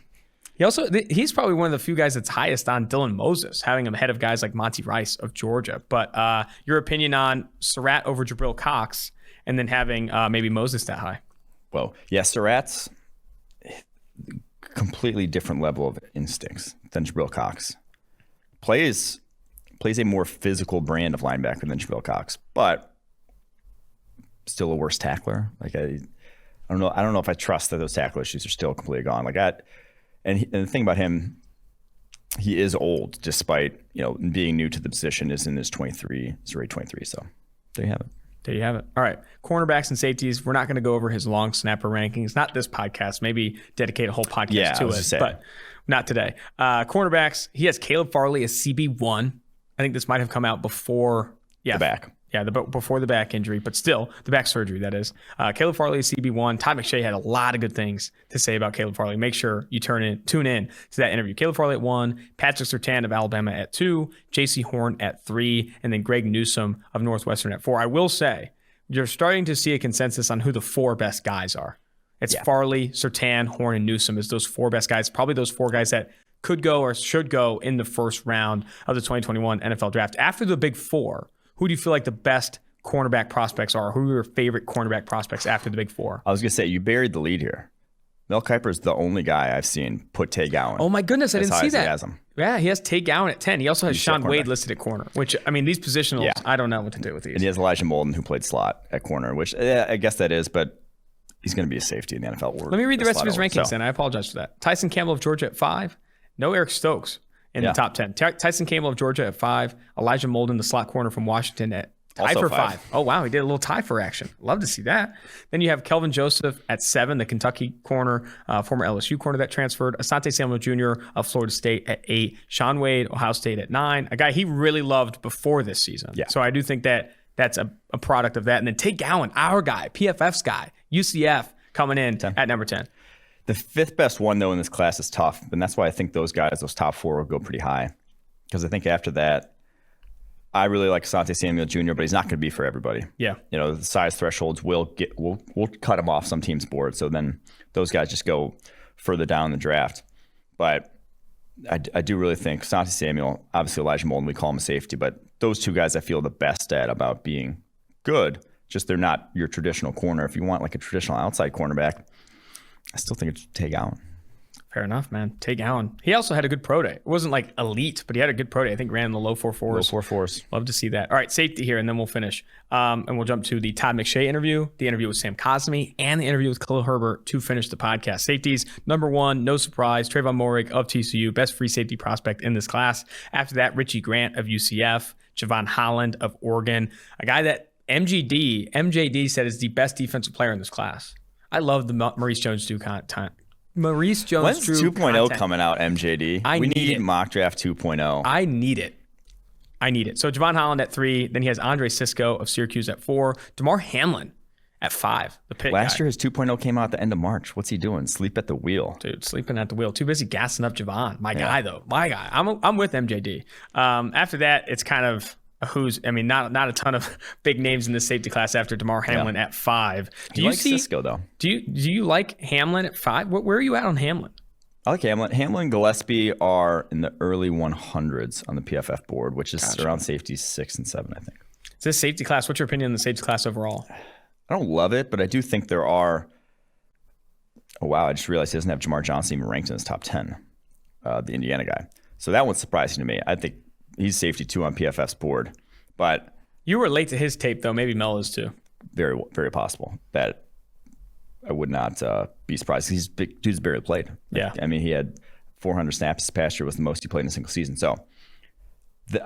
He's probably one of the few guys that's highest on Dylan Moses, having him ahead of guys like Monty Rice of Georgia. But your opinion on Surratt over Jabril Cox, and then having maybe Moses that high? Whoa. Yeah, Surratt's completely different level of instincts than Jabril Cox. Plays a more physical brand of linebacker than Jabril Cox, but still a worse tackler. Like I don't know if I trust that those tackle issues are still completely gone. Like that, and the thing about him, he is old despite being new to the position. Is in his 23, he's already 23. So there you have it. There you have it. All right. Cornerbacks and safeties. We're not going to go over his long snapper rankings. Not this podcast. Maybe dedicate a whole podcast to it, but not today. Cornerbacks. He has Caleb Farley as CB1. I think this might have come out before the back. Yeah, before the back injury, but still, the back surgery, that is. Caleb Farley is CB1. Todd McShay had a lot of good things to say about Caleb Farley. Make sure you tune in to that interview. Caleb Farley at 1, Patrick Surtain of Alabama at 2, J.C. Horn at 3, and then Greg Newsome of Northwestern at 4. I will say, you're starting to see a consensus on who the 4 best guys are. It's Farley, Surtain, Horn, and Newsome as those 4 best guys. Probably those 4 guys that could go or should go in the first round of the 2021 NFL Draft. After the big 4, who do you feel like the best cornerback prospects are? Who are your favorite cornerback prospects after the big 4? I was going to say, you buried the lead here. Mel Kiper is the only guy I've seen put Tay Gowan. Oh my goodness, I didn't see that. Yeah, he has Tay Gowan at 10. He also has Sean Wade listed at corner, which, I mean, these positionals, I don't know what to do with these. And he has Elijah Molden, who played slot at corner, which I guess that is, but he's going to be a safety in the NFL. Let me read the rest of his rankings then. I apologize for that. Tyson Campbell of Georgia at 5. No Eric Stokes in the top 10. Tyson Campbell of Georgia at 5. Elijah Molden, the slot corner from Washington, at tie for 5. Oh, wow. He did a little tie for action. Love to see that. Then you have Kelvin Joseph at 7, the Kentucky corner, former LSU corner that transferred. Asante Samuel Jr. of Florida State at 8. Sean Wade, Ohio State at 9. A guy he really loved before this season. Yeah. So I do think that that's a product of that. And then Tate Gowan, our guy, PFF's guy, UCF, coming in 10. At number 10. The 5th best one, though, in this class is tough. And that's why I think those guys, those top 4, will go pretty high. Because I think after that, I really like Asante Samuel Jr., but he's not going to be for everybody. Yeah. The size thresholds will cut him off some teams' board. So then those guys just go further down in the draft. But I do really think Asante Samuel, obviously Elijah Molden, we call him a safety, but those 2 guys I feel the best at about being good. Just they're not your traditional corner. If you want like a traditional outside cornerback, I still think it's Tate Gowan. Fair enough, man. Tate Gowan. He also had a good pro day. It wasn't like elite, but he had a good pro day. I think ran in the low 4.4s. Low 4.4s. Love to see that. All right, safety here, and then we'll finish. And we'll jump to the Todd McShay interview, the interview with Sam Cosmi, and the interview with Khalil Herbert to finish the podcast. Safeties, number 1, no surprise, Trayvon Moehrig of TCU, best free safety prospect in this class. After that, Richie Grant of UCF, Javon Holland of Oregon, a guy that MJD said is the best defensive player in this class. I love the Maurice Jones-Drew content. Maurice Jones-Drew When's 2.0 coming out, MJD? We need mock draft 2.0. I need it. So Javon Holland at 3. Then he has Andre Cisco of Syracuse at 4. DeMar Hamlin at 5. The pick Last year his 2.0 came out at the end of March. What's he doing? Sleep at the wheel. Dude, sleeping at the wheel. Too busy gassing up Javon. My guy, though. My guy. I'm with MJD. After that, it's kind of not a ton of big names in the safety class after DeMar Hamlin at 5. Do you like Cisco, though? Do you like Hamlin at 5? Where are you at on Hamlin? I like Hamlin. Hamlin and Gillespie are in the early 100s on the PFF board, which is around safeties 6 and 7, I think. It's this safety class. What's your opinion on the safety class overall? I don't love it, but I do think there are. Oh, wow. I just realized he doesn't have Jamar Johnson even ranked in his top 10, the Indiana guy. So that one's surprising to me. I think he's safety 2 on PFF's board. But you were late to his tape, though. Maybe Mel is too. Very, very possible. That I would not be surprised. Dude's barely played. Yeah. I mean, he had 400 snaps this past year, was the most he played in a single season. So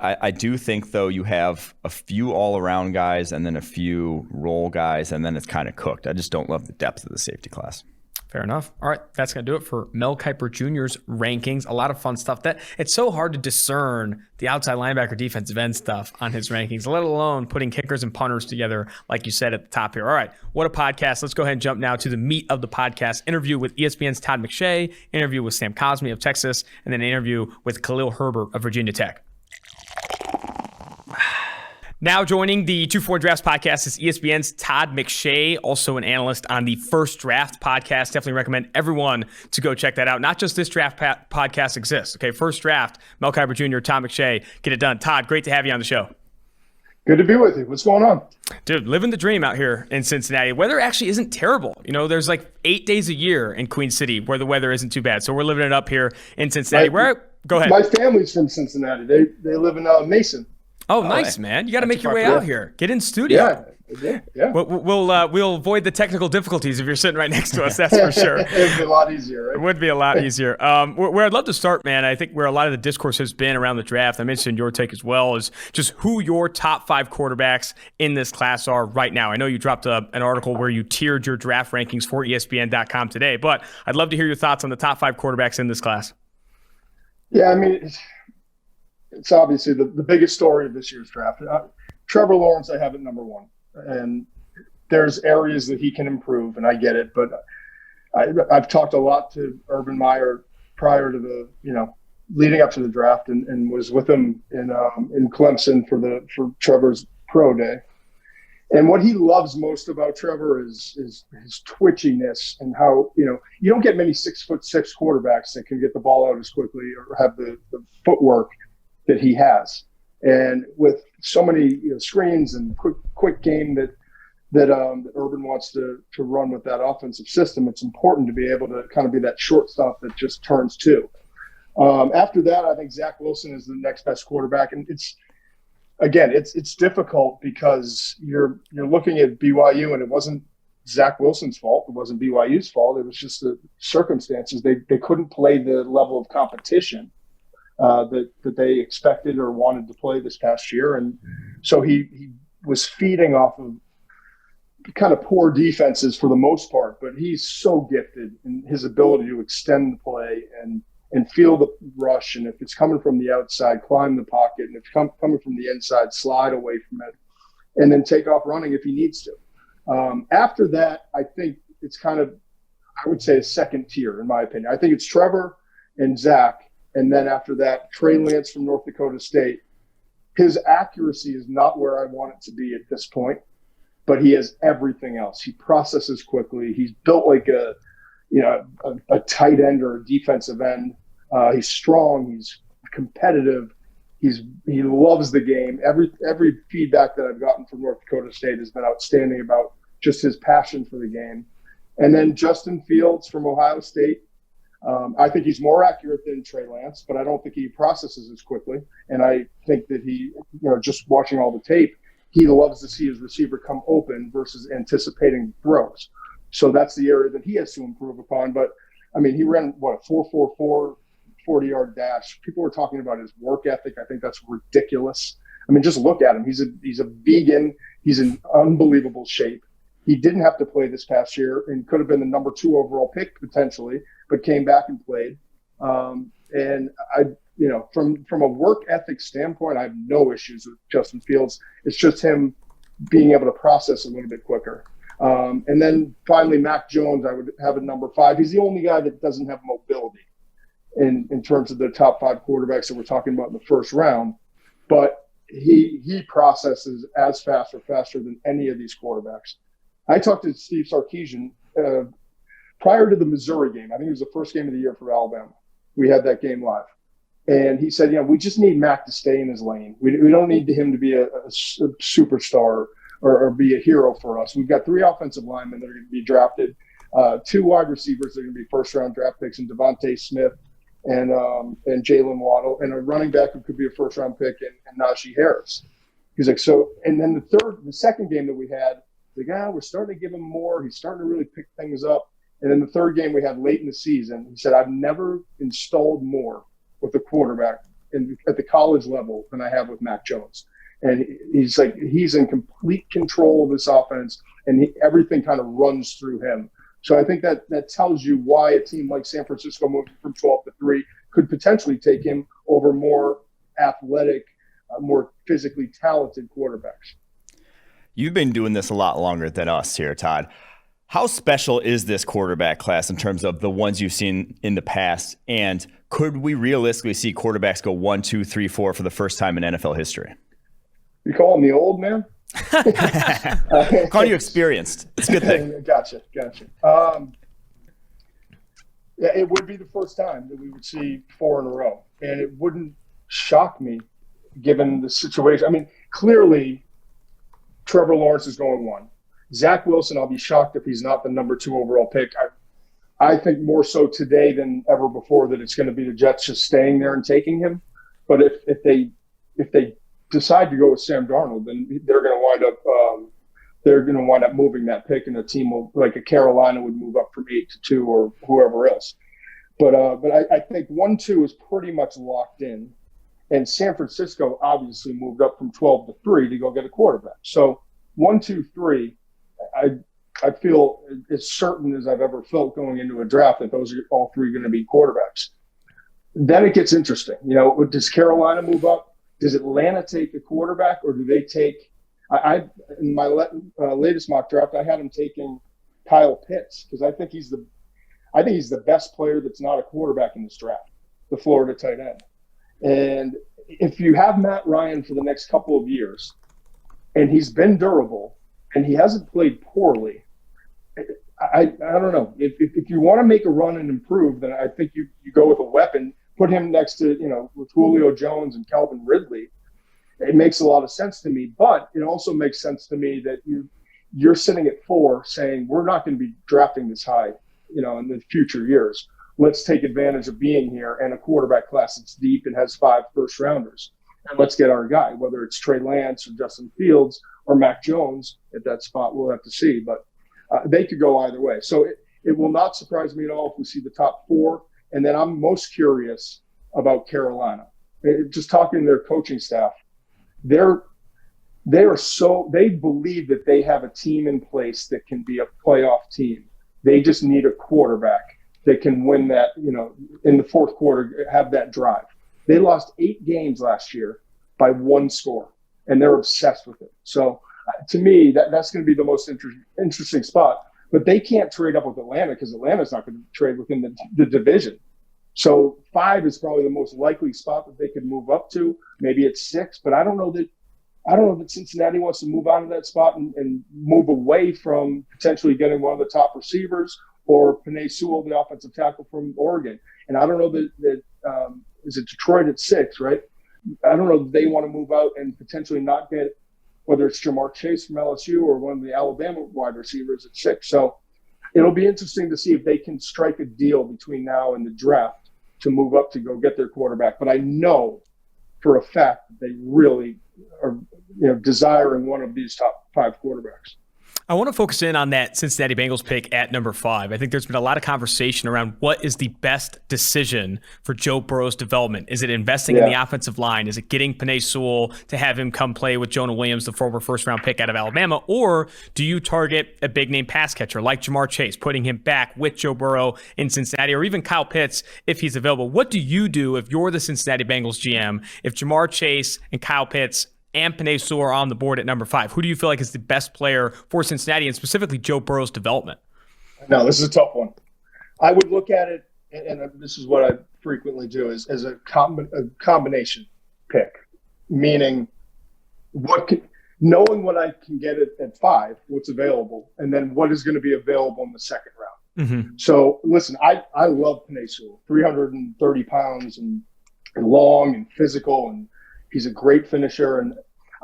I do think, though, you have a few all-around guys and then a few role guys, and then it's kind of cooked. I just don't love the depth of the safety class. Fair enough. All right, that's going to do it for Mel Kiper Jr.'s rankings. A lot of fun stuff. It's so hard to discern the outside linebacker defensive end stuff on his rankings, let alone putting kickers and punters together, like you said at the top here. All right, what a podcast. Let's go ahead and jump now to the meat of the podcast. Interview with ESPN's Todd McShay, interview with Sam Cosmi of Texas, and then an interview with Khalil Herbert of Virginia Tech. Now joining the 2-4 Drafts podcast is ESPN's Todd McShay, also an analyst on the First Draft podcast. Definitely recommend everyone to go check that out. Not just this draft podcast exists. Okay, First Draft, Mel Kiper Jr., Todd McShay, get it done. Todd, great to have you on the show. Good to be with you. What's going on? Dude, living the dream out here in Cincinnati. Weather actually isn't terrible. There's like 8 days a year in Queen City where the weather isn't too bad. So we're living it up here in Cincinnati. Go ahead. My family's from Cincinnati. They live in Mason. Oh, nice, man. You got to make your way out here. Get in studio. Yeah. We'll avoid the technical difficulties if you're sitting right next to us, that's for sure. It would be a lot easier, right? It would be a lot easier. Where I'd love to start, man, I think where a lot of the discourse has been around the draft, I mentioned your take as well, is just who your top 5 quarterbacks in this class are right now. I know you dropped an article where you tiered your draft rankings for ESPN.com today, but I'd love to hear your thoughts on the top 5 quarterbacks in this class. Yeah, I mean, it's obviously the biggest story of this year's draft. Trevor Lawrence, I have at number 1. And there's areas that he can improve, and I get it. But I've talked a lot to Urban Meyer prior to leading up to the draft, and was with him in Clemson for Trevor's pro day. And what he loves most about Trevor is his twitchiness and how, you don't get many 6'6" quarterbacks that can get the ball out as quickly or have the footwork that he has. And with so many screens and quick game that Urban wants to run with that offensive system, it's important to be able to kind of be that shortstop that just turns 2. After that, I think Zach Wilson is the next best quarterback, and it's difficult because you're looking at BYU, and it wasn't Zach Wilson's fault. It wasn't BYU's fault. It was just the circumstances. They couldn't play the level of competition that they expected or wanted to play this past year. And so he was feeding off of kind of poor defenses for the most part, but he's so gifted in his ability to extend the play and feel the rush. And if it's coming from the outside, climb the pocket. And if it's coming from the inside, slide away from it and then take off running if he needs to. After that, I think it's kind of, I would say, a second tier, in my opinion. I think it's Trevor and Zach. And then after that, Trey Lance from North Dakota State. His accuracy is not where I want it to be at this point, but he has everything else. He processes quickly. He's built like a tight end or a defensive end. He's strong. He's competitive. He loves the game. Every feedback that I've gotten from North Dakota State has been outstanding about just his passion for the game. And then Justin Fields from Ohio State. I think he's more accurate than Trey Lance, but I don't think he processes as quickly. And I think that he, just watching all the tape, he loves to see his receiver come open versus anticipating throws. So that's the area that he has to improve upon. But, I mean, he ran, a 4.44 40-yard dash. People were talking about his work ethic. I think that's ridiculous. I mean, just look at him. He's a vegan. He's in unbelievable shape. He didn't have to play this past year and could have been the number 2 overall pick potentially, but came back and played. And from a work ethic standpoint, I have no issues with Justin Fields. It's just him being able to process a little bit quicker. And then finally, Mac Jones, I would have at number 5. He's the only guy that doesn't have mobility in terms of the top 5 quarterbacks that we're talking about in the first round. But he processes as fast or faster than any of these quarterbacks. I talked to Steve Sarkisian prior to the Missouri game. I think it was the first game of the year for Alabama. We had that game live. And he said, we just need Mac to stay in his lane. We don't need him to be a superstar or be a hero for us. We've got 3 offensive linemen that are going to be drafted, 2 wide receivers that are going to be first-round draft picks in Devontae Smith and Jalen Waddle, and a running back who could be a first-round pick and Najee Harris. He's like, so, and then the second game that we had, we're starting to give him more. He's starting to really pick things up. And then the third game we had late in the season, he said, I've never installed more with a quarterback at the college level than I have with Mac Jones. And he's like, he's in complete control of this offense, and everything kind of runs through him. So I think that tells you why a team like San Francisco moving from 12 to 3 could potentially take him over more athletic, more physically talented quarterbacks. You've been doing this a lot longer than us here, Todd. How special is this quarterback class in terms of the ones you've seen in the past? And could we realistically see quarterbacks go 1, 2, 3, 4 for the first time in NFL history? You call him the old man? Call you experienced. It's a good thing. Gotcha. Yeah, it would be the first time that we would see 4 in a row. And it wouldn't shock me given the situation. I mean, clearly Trevor Lawrence is going 1. Zach Wilson, I'll be shocked if he's not the number 2 overall pick. I think more so today than ever before that it's going to be the Jets just staying there and taking him. But if they decide to go with Sam Darnold, then they're going to wind up moving that pick, and a team like a Carolina would move up from 8 to 2 or whoever else. But I think 1-2 is pretty much locked in, and San Francisco obviously moved up from 12 to 3 to go get a quarterback. So 1, 2, 3, I feel as certain as I've ever felt going into a draft that those are all 3 going to be quarterbacks. Then it gets interesting. Does Carolina move up? Does Atlanta take a quarterback, or do they take? In my latest mock draft, I had him taking Kyle Pitts because I think he's the best player that's not a quarterback in this draft, the Florida tight end. And if you have Matt Ryan for the next couple of years, and he's been durable, and he hasn't played poorly, I don't know. If you want to make a run and improve, then I think you go with a weapon. Put him next to, with Julio Jones and Calvin Ridley. It makes a lot of sense to me, but it also makes sense to me that you're sitting at 4 saying we're not going to be drafting this high, in the future years. Let's take advantage of being here and a quarterback class that's deep and has 5 first-rounders. And let's get our guy, whether it's Trey Lance or Justin Fields or Mac Jones at that spot. We'll have to see. But They could go either way. So it will not surprise me at all if we see the top 4. And then I'm most curious about Carolina. Just talking to their coaching staff, they believe that they have a team in place that can be a playoff team. They just need a quarterback that can win that, in the fourth quarter, have that drive. They lost 8 games last year by 1 score, and they're obsessed with it. So to me, that's going to be the most interesting spot. But they can't trade up with Atlanta because Atlanta's not going to trade within the division. So 5 is probably the most likely spot that they could move up to. Maybe it's 6, but I don't know that Cincinnati wants to move out of that spot and move away from potentially getting one of the top receivers or Penei Sewell, the offensive tackle from Oregon. And I don't know that is it Detroit at 6, right? I don't know that they want to move out and potentially not get whether it's Jamar Chase from LSU or one of the Alabama wide receivers at 6. So it'll be interesting to see if they can strike a deal between now and the draft to move up to go get their quarterback. But I know for a fact that they really are desiring one of these top 5 quarterbacks. I want to focus in on that Cincinnati Bengals pick at number 5. I think there's been a lot of conversation around what is the best decision for Joe Burrow's development. Is it investing in the offensive line? Is it getting Penei Sewell to have him come play with Jonah Williams, the former first-round pick out of Alabama? Or do you target a big-name pass catcher like Jamar Chase, putting him back with Joe Burrow in Cincinnati, or even Kyle Pitts if he's available? What do you do if you're the Cincinnati Bengals GM, if Jamar Chase and Kyle Pitts and Penei Sewell are on the board at number 5? Who do you feel like is the best player for Cincinnati and specifically Joe Burrow's development? No, this is a tough one. I would look at it, and this is what I frequently do, is as a combination pick, meaning knowing what I can get at 5, what's available, and then what is going to be available in the second round. Mm-hmm. So listen, I love Penei Sewell, 330 pounds and long and physical, and he's a great finisher, and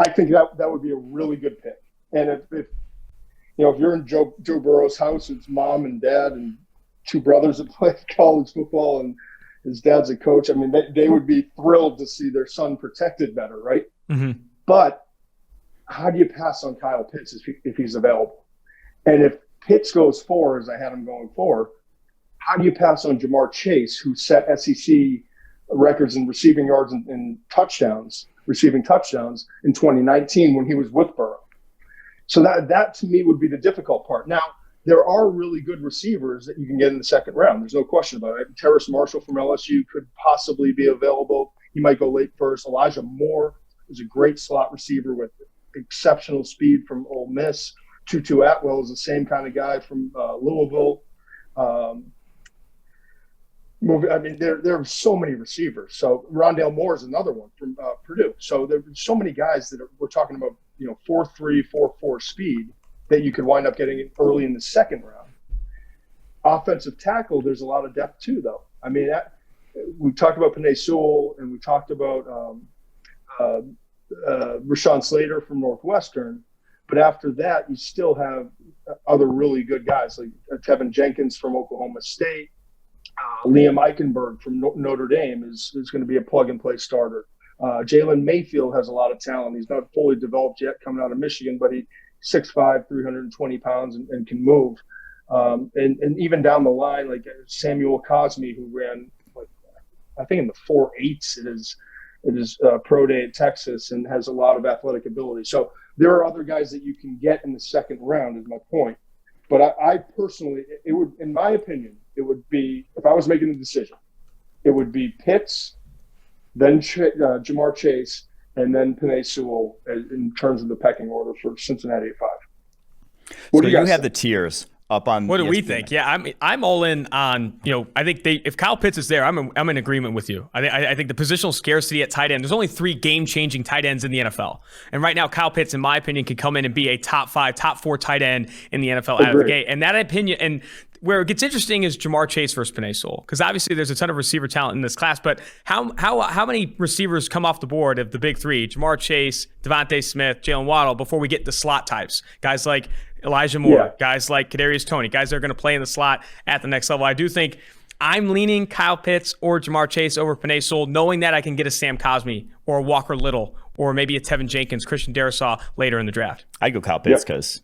I think that would be a really good pick. And if you're in Joe Burrow's house, it's mom and dad and 2 brothers that play college football, and his dad's a coach. I mean, they would be thrilled to see their son protected better, right? Mm-hmm. But how do you pass on Kyle Pitts if he's available? And if Pitts goes 4, as I had him going 4, how do you pass on Jamar Chase, who set SEC records in receiving yards and receiving touchdowns in 2019 when he was with Burrow? So that to me would be the difficult part. Now, there are really good receivers that you can get in the second round. There's no question about it. Terrace Marshall from LSU could possibly be available. He might go late first. Elijah Moore is a great slot receiver with exceptional speed from Ole Miss. Tutu Atwell is the same kind of guy from Louisville. There are so many receivers. So Rondale Moore is another one from Purdue. So there's so many guys that we're talking about, 4.3, 4.4 speed that you could wind up getting early in the second round. Offensive tackle, there's a lot of depth too, though. I mean, we talked about Penei Sewell, and we talked about Rashawn Slater from Northwestern. But after that, you still have other really good guys like Tevin Jenkins from Oklahoma State. Liam Eichenberg from Notre Dame is going to be a plug-and-play starter. Jalen Mayfield has a lot of talent. He's not fully developed yet coming out of Michigan, but he's 6'5", 320 pounds and can move. And even down the line, like Samuel Cosmi, who ran, I think in the 4.8s at his pro day at Texas and has a lot of athletic ability. So there are other guys that you can get in the second round is my point. But I personally, it would, in my opinion, it would be, if I was making a decision, it would be Pitts, then Jamar Chase, and then Penei Sewell in terms of the pecking order for Cincinnati at 5. What do you have the tiers up on? What do we think? Yeah, I'm all in on, I think if Kyle Pitts is there, I'm in agreement with you. I think the positional scarcity at tight end, there's only 3 game-changing tight ends in the NFL. And right now, Kyle Pitts, in my opinion, could come in and be a top 5, top 4 tight end in the NFL out of the gate. And that opinion, and where it gets interesting is Jamar Chase versus Penei Sewell, because obviously there's a ton of receiver talent in this class, but how many receivers come off the board of the big 3, Jamar Chase, Devontae Smith, Jalen Waddle, before we get the slot types? Guys like Elijah Moore, guys like Kadarius Toney, guys that are going to play in the slot at the next level. I do think I'm leaning Kyle Pitts or Jamar Chase over Penei Sewell, knowing that I can get a Sam Cosmi or a Walker Little or maybe a Tevin Jenkins, Christian Darrisaw later in the draft. I go Kyle Pitts because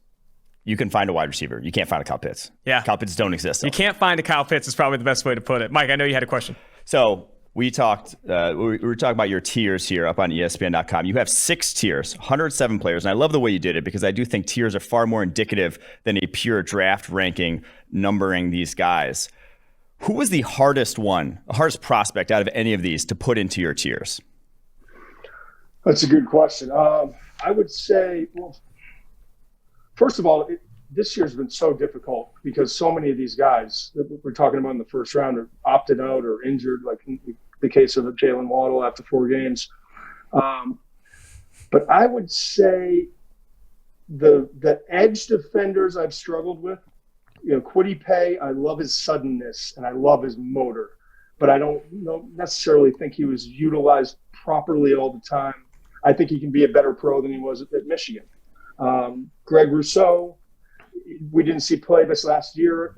you can find a wide receiver. You can't find a Kyle Pitts. Yeah. Kyle Pitts don't exist. You can't find a Kyle Pitts is probably the best way to put it. Mike, I know you had a question. So we talked, we were talking about your tiers here up on ESPN.com. You have 6 tiers, 107 players. And I love the way you did it because I do think tiers are far more indicative than a pure draft ranking numbering these guys. Who was the hardest prospect out of any of these to put into your tiers? That's a good question. I would say, well, first of all, this year's been so difficult because so many of these guys that we're talking about in the first round are opted out or injured, like in the case of Jalen Waddle after 4 games. But I would say the edge defenders I've struggled with, Kwity Paye, I love his suddenness and I love his motor, but I don't necessarily think he was utilized properly all the time. I think he can be a better pro than he was at Michigan. Greg Rousseau, we didn't see play this last year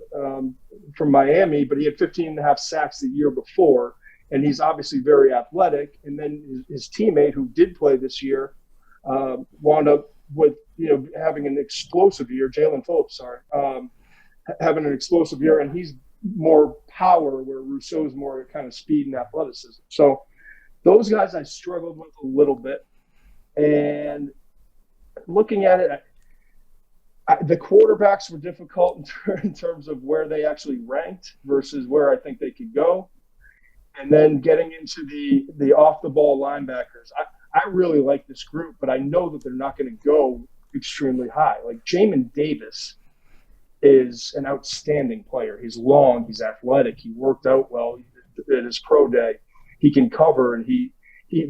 from Miami, but he had 15.5 sacks the year before, and he's obviously very athletic. And then his teammate who did play this year wound up with having an explosive year, Jalen Phillips, having an explosive year, and he's more power where Rousseau's more kind of speed and athleticism. So those guys I struggled with a little bit. And looking at it, the quarterbacks were difficult in terms of where they actually ranked versus where I think they could go. And then getting into the off-the-ball linebackers, I really like this group, but I know that they're not going to go extremely high. Like Jamin Davis is an outstanding player. He's long, he's athletic, he worked out well at his pro day. He can cover, and he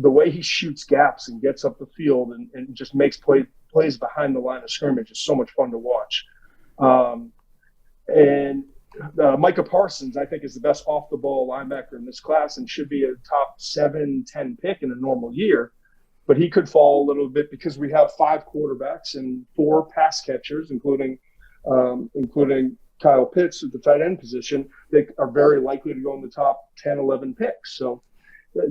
the way he shoots gaps and gets up the field and just makes plays behind the line of scrimmage is so much fun to watch. And Micah Parsons, I think, is the best off-the-ball linebacker in this class and should be a top 7-10 pick in a normal year. But he could fall a little bit because we have 5 quarterbacks and 4 pass catchers, including Kyle Pitts at the tight end position, that are very likely to go in the top 10, 11 picks. So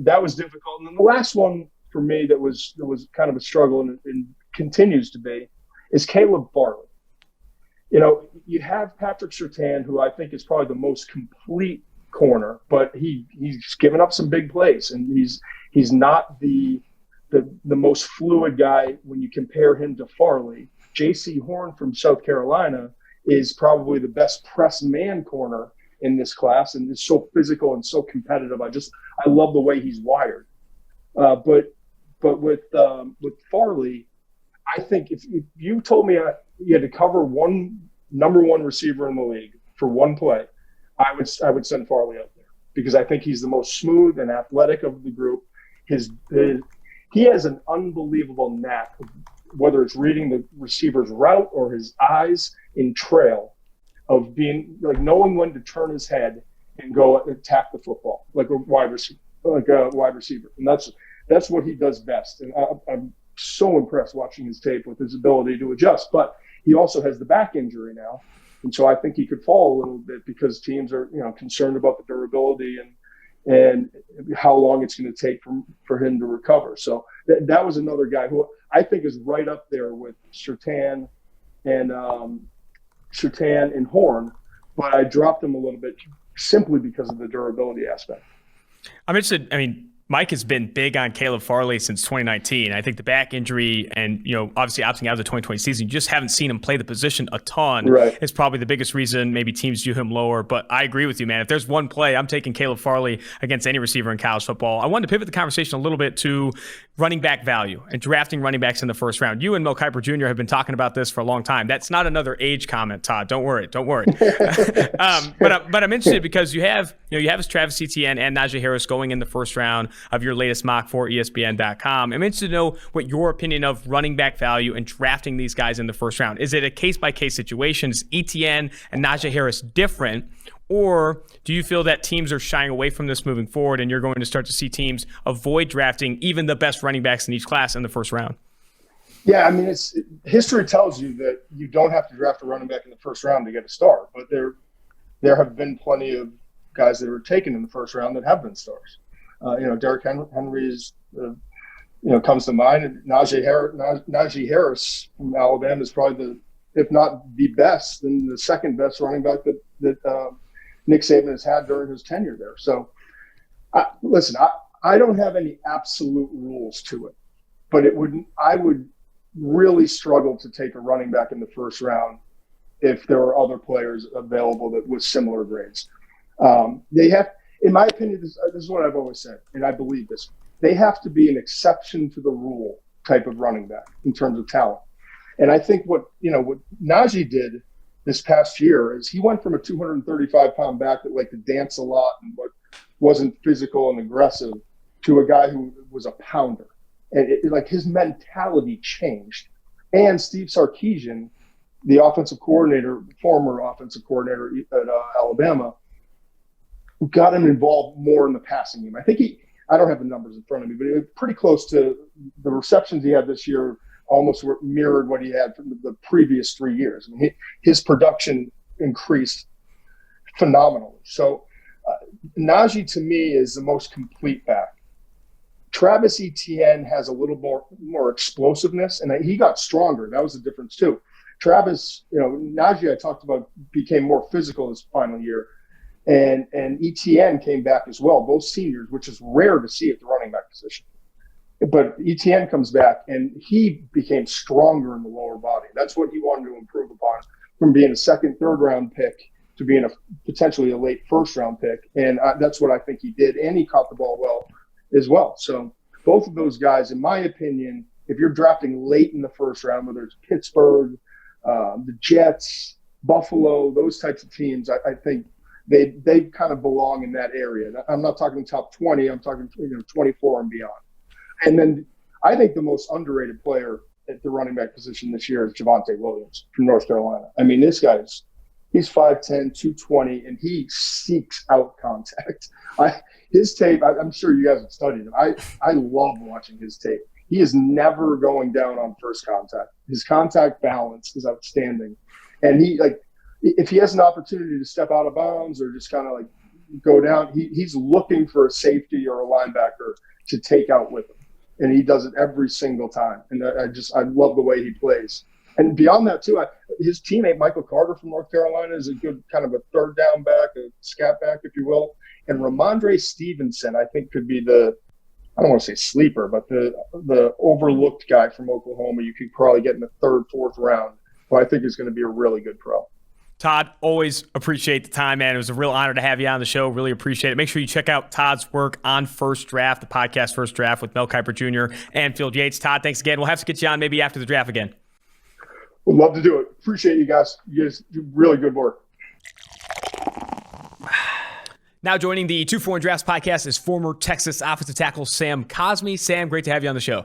that was difficult. And then the last one for me that was kind of a struggle and continues to be is Caleb Farley. You have Patrick Surtain, who I think is probably the most complete corner, but he's given up some big plays, and he's not the most fluid guy when you compare him to Farley. J.C. Horn from South Carolina is probably the best press man corner in this class, and is so physical and so competitive. I love the way he's wired. But with Farley, I think if you told me you had to cover one number 1 receiver in the league for one play, I would send Farley out there because I think he's the most smooth and athletic of the group. He has an unbelievable knack, whether it's reading the receiver's route or his eyes in trail, of being like knowing when to turn his head and go attack the football like a wide receiver, and that's what he does best. And I'm so impressed watching his tape with his ability to adjust. But he also has the back injury now, and so I think he could fall a little bit because teams are concerned about the durability and how long it's going to take for him to recover. So that was another guy who I think is right up there with Surtain and Horn, but I dropped him a little bit simply because of the durability aspect. I'm interested. I mean, Mike has been big on Caleb Farley since 2019. I think the back injury and, obviously opting out of the 2020 season, you just haven't seen him play the position a ton. Right. It's probably the biggest reason maybe teams view him lower. But I agree with you, man. If there's one play, I'm taking Caleb Farley against any receiver in college football. I wanted to pivot the conversation a little bit to running back value and drafting running backs in the first round. You and Mel Kiper Jr. have been talking about this for a long time. That's not another age comment, Todd. Don't worry. But I'm interested because you have Travis Etienne and Najee Harris going in the first round of your latest mock for ESPN.com. I'm interested to know what your opinion of running back value and drafting these guys in the first round. Is it a case-by-case situation? Is Etienne and Najee Harris different? Or do you feel that teams are shying away from this moving forward and you're going to start to see teams avoid drafting even the best running backs in each class in the first round? Yeah, I mean, history tells you that you don't have to draft a running back in the first round to get a star, but there have been plenty of guys that were taken in the first round that have been stars. Derrick Henry is, comes to mind. And Najee Harris from Alabama is probably if not the best, then the second best running back that Nick Saban has had during his tenure there. So, listen, I don't have any absolute rules to it, but I would really struggle to take a running back in the first round if there were other players available that with similar grades. They have, in my opinion, this is what I've always said, and I believe this. They have to be an exception to the rule type of running back in terms of talent. And I think what Najee did this past year is he went from a 235-pound back that liked to dance a lot and wasn't physical and aggressive to a guy who was a pounder. And his mentality changed. And Steve Sarkisian, the former offensive coordinator at Alabama, got him involved more in the passing game. I think I don't have the numbers in front of me, but it was pretty close to the receptions he had this year, almost mirrored what he had from the previous 3 years. I mean, his production increased phenomenally. So Najee, to me, is the most complete back. Travis Etienne has a little more explosiveness, and he got stronger. That was the difference, too. Travis, Najee, I talked about, became more physical his final year. And Etienne came back as well, both seniors, which is rare to see at the running back position. But Etienne comes back, and he became stronger in the lower body. That's what he wanted to improve upon, from being a second, third-round pick to being potentially a late first-round pick. And that's what I think he did. And he caught the ball well as well. So both of those guys, in my opinion, if you're drafting late in the first round, whether it's Pittsburgh, the Jets, Buffalo, those types of teams, I think they kind of belong in that area. I'm not talking top 20. I'm talking 24 and beyond. And then I think the most underrated player at the running back position this year is Javonte Williams from North Carolina. I mean, this guy's he's 5'10", 220, and he seeks out contact. His tape, I'm sure you guys have studied him. I love watching his tape. He is never going down on first contact. His contact balance is outstanding. And if he has an opportunity to step out of bounds or just kind of go down, he's looking for a safety or a linebacker to take out with him. And he does it every single time. And I love the way he plays. And beyond that, too, his teammate, Michael Carter from North Carolina, is a good kind of a third down back, a scat back, if you will. And Ramondre Stevenson, I think, could be I don't want to say sleeper, but the overlooked guy from Oklahoma you could probably get in the third, fourth round, who I think is going to be a really good pro. Todd, always appreciate the time, man. It was a real honor to have you on the show. Really appreciate it. Make sure you check out Todd's work on First Draft, the podcast First Draft with Mel Kiper Jr. and Phil Yates. Todd, thanks again. We'll have to get you on maybe after the draft again. Would love to do it. Appreciate you guys. You guys do really good work. Now joining the 2-4 Drafts podcast is former Texas offensive tackle Sam Cosmi. Sam, great to have you on the show.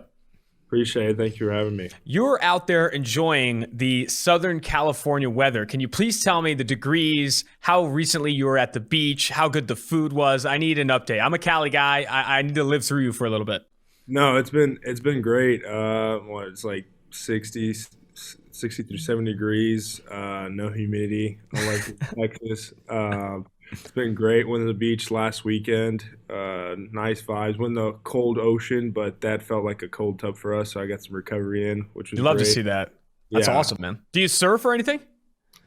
Appreciate it. Thank you for having me. You're out there enjoying the Southern California weather. Can you please tell me the degrees, how recently you were at the beach, how good the food was? I need an update. I'm a Cali guy. I need to live through you for a little bit. No, it's been great. It's like 60 through 70 degrees, no humidity. I like Texas. It's been great. Went to the beach last weekend. Nice vibes. Went in the cold ocean, but that felt like a cold tub for us, so I got some recovery in, which was great. You love to see that. That's awesome, man. Do you surf or anything?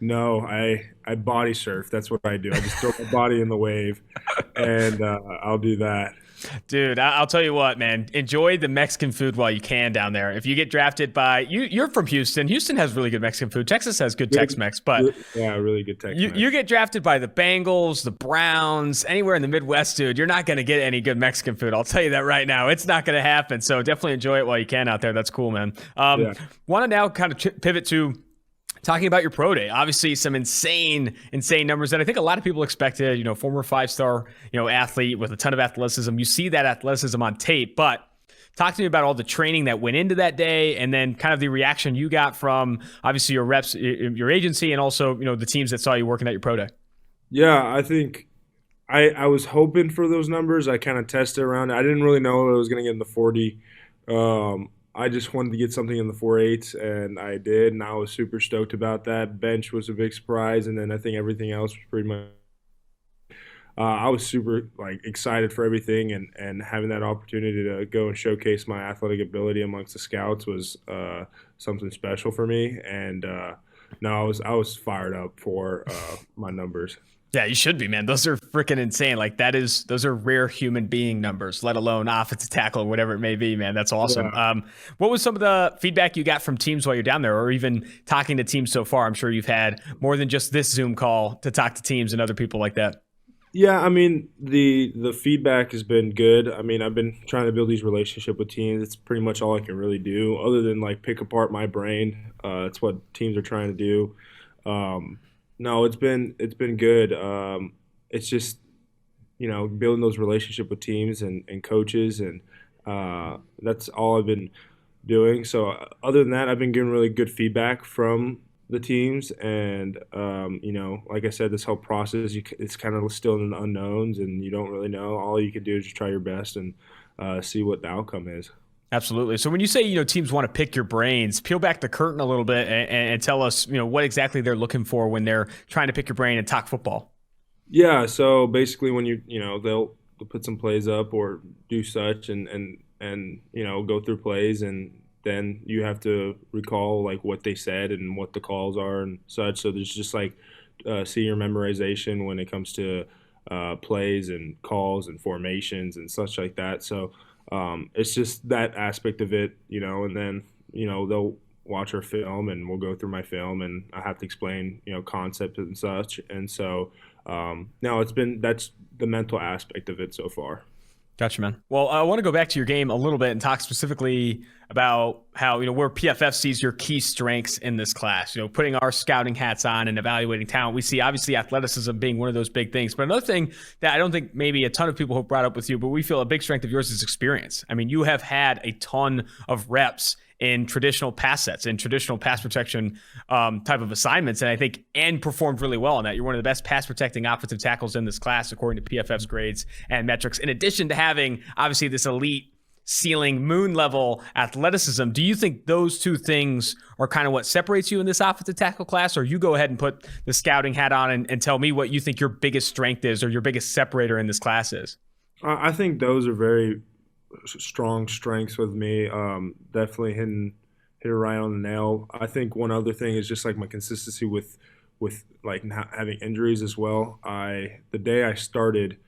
No, I body surf. That's what I do. I just throw my body in the wave, and I'll do that. Dude, I'll tell you what, man. Enjoy the Mexican food while you can down there. If you get drafted by you're from Houston. Houston has really good Mexican food. Texas has good Tex-Mex, but really good Tex-Mex. You get drafted by the Bengals, the Browns, anywhere in the Midwest, dude. You're not going to get any good Mexican food. I'll tell you that right now. It's not going to happen. So definitely enjoy it while you can out there. That's cool, man. Want to now kind of pivot to talking about your pro day. Obviously some insane numbers that I think a lot of people expected, former 5-star, athlete with a ton of athleticism. You see that athleticism on tape, but talk to me about all the training that went into that day and then kind of the reaction you got from obviously your reps, your agency, and also, the teams that saw you working at your pro day. Yeah, I think I was hoping for those numbers. I kind of tested around. I didn't really know I was going to get in the 40. I just wanted to get something in the 4.8s, and I did, and I was super stoked about that. Bench was a big surprise, and then I think everything else was pretty much I was super excited for everything, and having that opportunity to go and showcase my athletic ability amongst the scouts was something special for me. And no, I was fired up for my numbers. Yeah, you should be, man. Those are freaking insane. Like those are rare human being numbers, let alone offensive tackle or whatever it may be, man. That's awesome. Yeah. What was some of the feedback you got from teams while you're down there, or even talking to teams so far? I'm sure you've had more than just this Zoom call to talk to teams and other people like that. Yeah, I mean, the feedback has been good. I mean, I've been trying to build these relationships with teams. It's pretty much all I can really do, other than like pick apart my brain. It's what teams are trying to do. No, it's been good. It's just, building those relationships with teams and coaches, and that's all I've been doing. So other than that, I've been getting really good feedback from the teams, and like I said, this whole process, it's kind of still in the unknowns, and you don't really know. All you can do is just try your best and see what the outcome is. Absolutely. So when you say, teams want to pick your brains, peel back the curtain a little bit and tell us, what exactly they're looking for when they're trying to pick your brain and talk football. Yeah. So basically when they'll put some plays up or do such and go through plays, and then you have to recall like what they said and what the calls are and such. So there's just like senior memorization when it comes to plays and calls and formations and such like that. So it's just that aspect of it, and then, they'll watch our film and we'll go through my film and I have to explain, concepts and such. And so, no, that's the mental aspect of it so far. Gotcha, man. Well, I want to go back to your game a little bit and talk specifically about how, where PFF sees your key strengths in this class. Putting our scouting hats on and evaluating talent. We see obviously athleticism being one of those big things. But another thing that I don't think maybe a ton of people have brought up with you, but we feel a big strength of yours is experience. I mean, you have had a ton of reps in traditional pass sets, in traditional pass protection type of assignments, and performed really well on that. You're one of the best pass protecting offensive tackles in this class, according to PFF's grades and metrics. In addition to having obviously this elite ceiling, moon level athleticism, do you think those two things are kind of what separates you in this offensive tackle class, or you go ahead and put the scouting hat on and tell me what you think your biggest strength is or your biggest separator in this class is? I think those are very strong strengths with me. Definitely hit it right on the nail. I think one other thing is just like my consistency with like not having injuries as well. The day I started,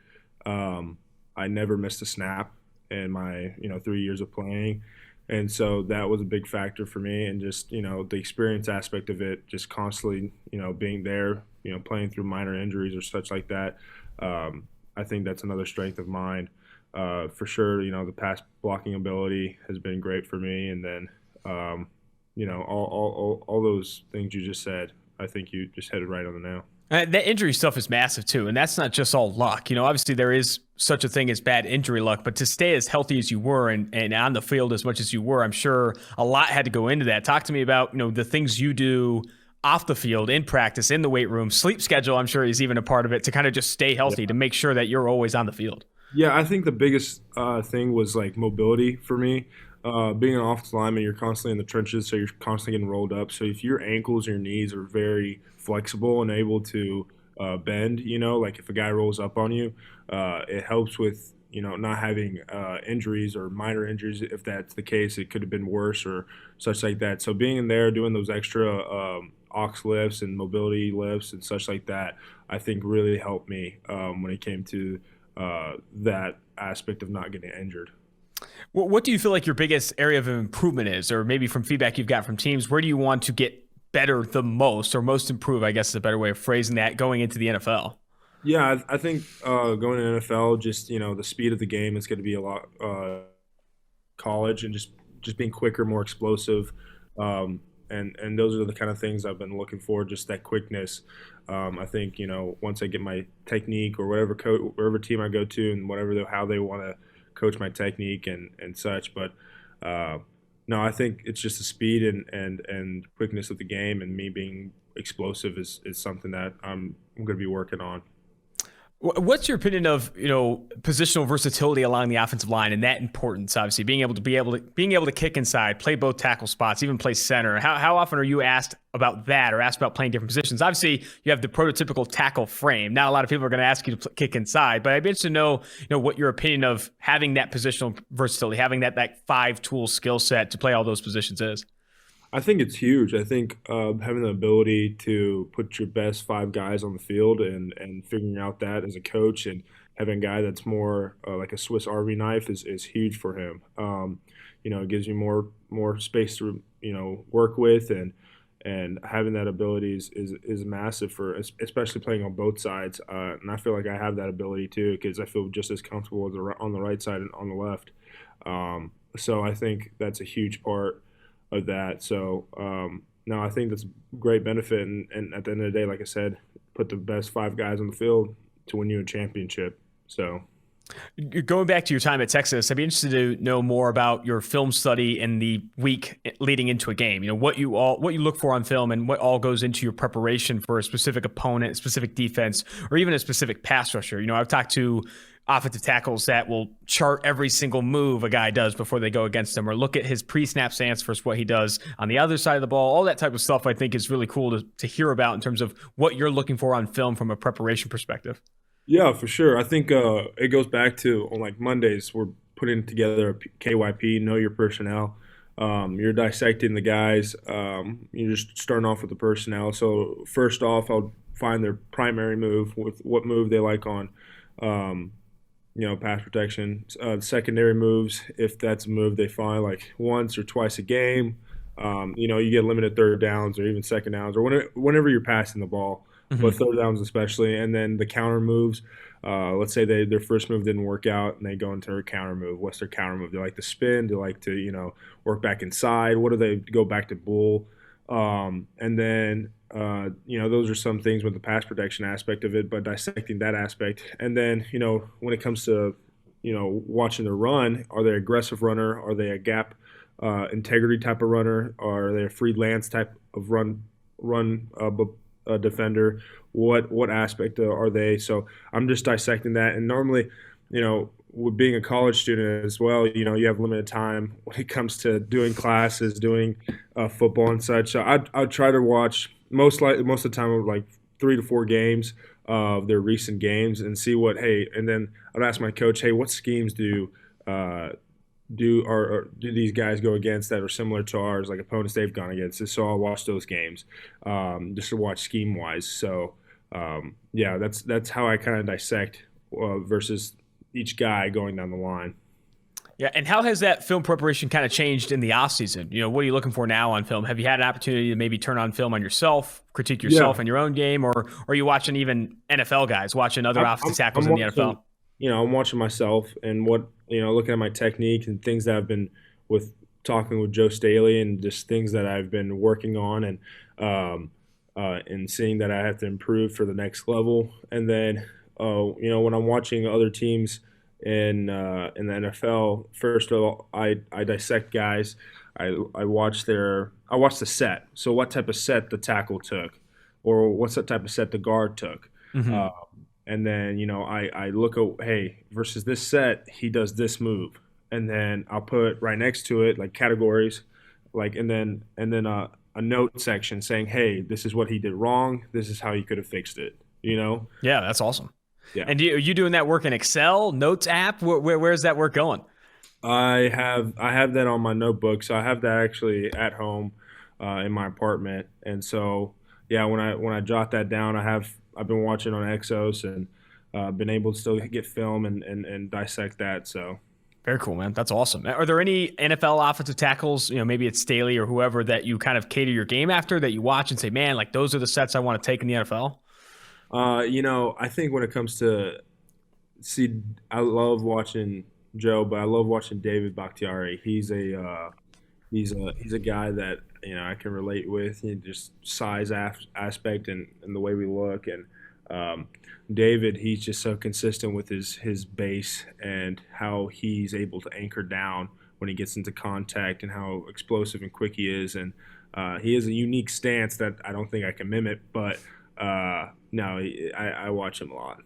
I never missed a snap in my 3 years of playing, and so that was a big factor for me. And just the experience aspect of it, just constantly being there, playing through minor injuries or such like that. I think that's another strength of mine. For sure, the pass blocking ability has been great for me, and then all those things you just said, I think you just hit it right on the nail. The injury stuff is massive too, and that's not just all luck. Obviously there is such a thing as bad injury luck, but to stay as healthy as you were and on the field as much as you were, I'm sure a lot had to go into that. Talk to me about the things you do off the field, in practice, in the weight room, sleep schedule. I'm sure is even a part of it to kind of just stay healthy, to make sure that you're always on the field. Yeah, I think the biggest thing was like mobility for me. Being an offensive lineman, you're constantly in the trenches, so you're constantly getting rolled up. So if your ankles or your knees are very flexible and able to bend, like if a guy rolls up on you, it helps with not having injuries or minor injuries. If that's the case, it could have been worse or such like that. So being in there, doing those extra ox lifts and mobility lifts and such like that, I think really helped me when it came to that aspect of not getting injured. What do you feel like your biggest area of improvement is, or maybe from feedback you've got from teams, where do you want to get better the most, or most improve, I guess is a better way of phrasing that, going into the NFL? Yeah, I think going to NFL, just, the speed of the game is going to be a lot college, and just being quicker, more explosive. And those are the kind of things I've been looking for, just that quickness. I think, once I get my technique or wherever team I go to and how they want to coach my technique and such. But no, I think it's just the speed and quickness of the game, and me being explosive is something that I'm going to be working on. What's your opinion of positional versatility along the offensive line and that importance? Obviously, being able to kick inside, play both tackle spots, even play center. How often are you asked about that, or asked about playing different positions? Obviously, you have the prototypical tackle frame. Not a lot of people are going to ask you to kick inside, but I'd be interested to know what your opinion of having that positional versatility, having that 5-tool skill set to play all those positions is. I think it's huge. I think having the ability to put your best 5 guys on the field and figuring out that as a coach and having a guy that's more like a Swiss Army knife is huge for him. It gives you more space to work with, and having that ability is massive for especially playing on both sides. And I feel like I have that ability too, because I feel just as comfortable on the right side and on the left. So I think that's a huge part of that. So no, I think that's a great benefit. And at the end of the day, like I said, put the best 5 guys on the field to win you a championship. So going back to your time at Texas, I'd be interested to know more about your film study in the week leading into a game. What you look for on film and what all goes into your preparation for a specific opponent, a specific defense, or even a specific pass rusher. I've talked to offensive tackles that will chart every single move a guy does before they go against him, or look at his pre-snap stance versus what he does on the other side of the ball. All that type of stuff I think is really cool to hear about in terms of what you're looking for on film from a preparation perspective. Yeah, for sure. I think it goes back to on like Mondays, we're putting together a KYP, know your personnel. You're dissecting the guys. You're just starting off with the personnel. So first off, I'll find their primary move, with what move they like on, pass protection. Secondary moves, if that's a move they find like once or twice a game. You get limited third downs or even second downs or whenever you're passing the ball. Mm-hmm. But third downs especially, and then the counter moves. Let's say their first move didn't work out, and they go into their counter move. What's their counter move? They like to spin. They like to work back inside. What do they go back to bull? And then those are some things with the pass protection aspect of it, but dissecting that aspect. And then when it comes to watching the run, are they an aggressive runner? Are they a gap integrity type of runner? Are they a free lance type of run defender? What aspect are they? So I'm just dissecting that. And normally, with being a college student as well, you have limited time when it comes to doing classes, doing football and such. So I'd try to watch most of the time like 3 to 4 games of their recent games and see and then I'd ask my coach, hey, what schemes do these guys go against that are similar to ours, like opponents they've gone against? So I'll watch those games just to watch scheme wise. So that's how I kind of dissect versus each guy going down the line. Yeah, and how has that film preparation kind of changed in the off season? What are you looking for now on film? Have you had an opportunity to maybe turn on film on yourself, critique yourself in your own game, or are you watching even NFL guys, watching other offensive tackles in the NFL? I'm watching myself and looking at my technique and things that I've been talking with Joe Staley and just things that I've been working on and seeing that I have to improve for the next level. And then, when I'm watching other teams in the NFL, first of all, I dissect guys. I watch the set. So what type of set the tackle took, or what's the type of set the guard took. Mm-hmm. And then, I look at, hey, versus this set, he does this move. And then I'll put right next to it, like categories, and then a note section saying, hey, this is what he did wrong. This is how he could have fixed it, Yeah, that's awesome. Yeah. And are you doing that work in Excel, Notes app? Where's that work going? I have that on my notebook. So I have that actually at home in my apartment. And so, yeah, when I jot that down, I've been watching on Exos and been able to still get film and dissect that. So very cool, man. That's awesome. Are there any NFL offensive tackles, maybe it's Staley or whoever, that you kind of cater your game after, that you watch and say, man, like those are the sets I want to take in the NFL? I think when it comes to I love watching Joe, but I love watching David Bakhtiari. He's a guy that I can relate with. Just size aspect and the way we look, and David, he's just so consistent with his base and how he's able to anchor down when he gets into contact and how explosive and quick he is, and he has a unique stance that I don't think I can mimic, but no, I watch him a lot.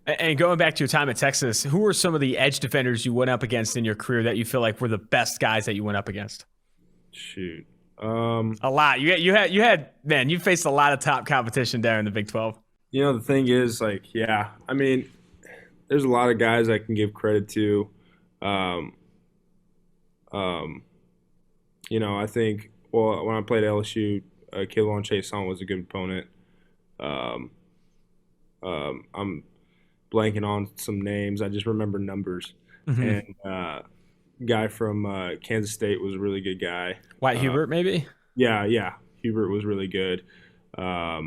And going back to your time at Texas, who were some of the edge defenders you went up against in your career that you feel like were the best guys that you went up against? Shoot. A lot. You faced a lot of top competition there in the Big 12. The thing is, there's a lot of guys I can give credit to. I think when I played LSU, K'Lavon Chaisson was a good opponent. I'm blanking on some names. I just remember numbers. And guy from Kansas State was a really good guy. White Hubert, maybe? Yeah. Hubert was really good. I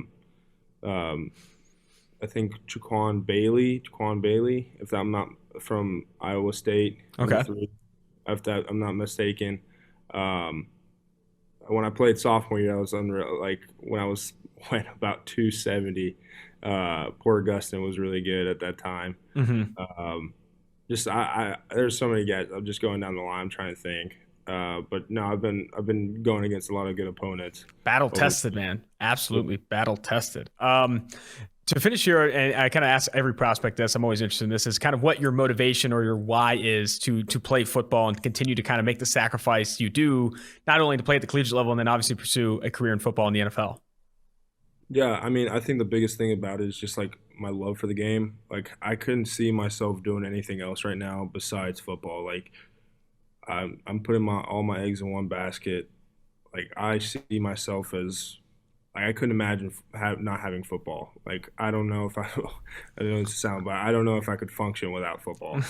think Jaquan Bailey, if I'm not from Iowa State. Okay. If I'm not mistaken. When I played sophomore year, I was unreal. Like when I was about 270, Port Augustine was really good at that time. There's so many guys. I'm just going down the line. I'm trying to think. But no, I've been going against a lot of good opponents. Battle tested, man. Absolutely battle tested. To finish here, and I kind of ask every prospect this, I'm always interested in this, is kind of what your motivation or your why is to play football and continue to kind of make the sacrifice you do, not only to play at the collegiate level and then obviously pursue a career in football in the NFL. Yeah, I mean, I think the biggest thing about it is just like my love for the game. Like I couldn't see myself doing anything else right now besides football. Like I'm putting all my eggs in one basket. Like I see myself as I couldn't imagine not having football. Like I don't know if I don't know it's sound, but I don't know if I could function without football.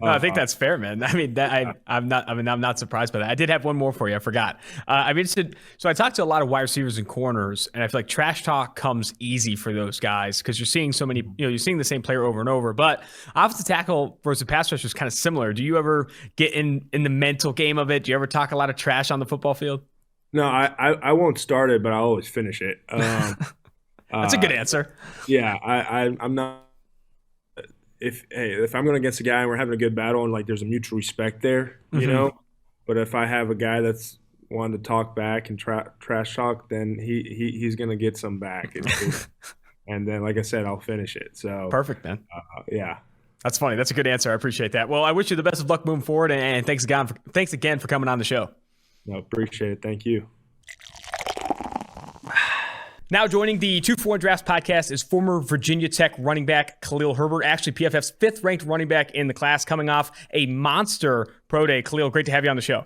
No, I think that's fair, man. I mean, I'm not surprised by that. I did have one more for you. I forgot. I'm interested. So I talked to a lot of wide receivers and corners, and I feel like trash talk comes easy for those guys because you're seeing so many. You're seeing the same player over and over. But offensive tackle versus pass rush is kind of similar. Do you ever get in the mental game of it? Do you ever talk a lot of trash on the football field? No, I won't start it, but I'll always finish it. That's a good answer. Yeah, I'm not. If I'm going against a guy and we're having a good battle and like there's a mutual respect there, you know. But if I have a guy that's wanting to talk back and trash talk, then he's going to get some back, and then like I said, I'll finish it. So perfect, man. Yeah. That's funny. That's a good answer. I appreciate that. Well, I wish you the best of luck moving forward, and thanks again for coming on the show. No, appreciate it. Thank you. Now joining the 2-for-1 Drafts podcast is former Virginia Tech running back Khalil Herbert, actually PFF's 5th-ranked running back in the class, coming off a monster pro day. Khalil, great to have you on the show.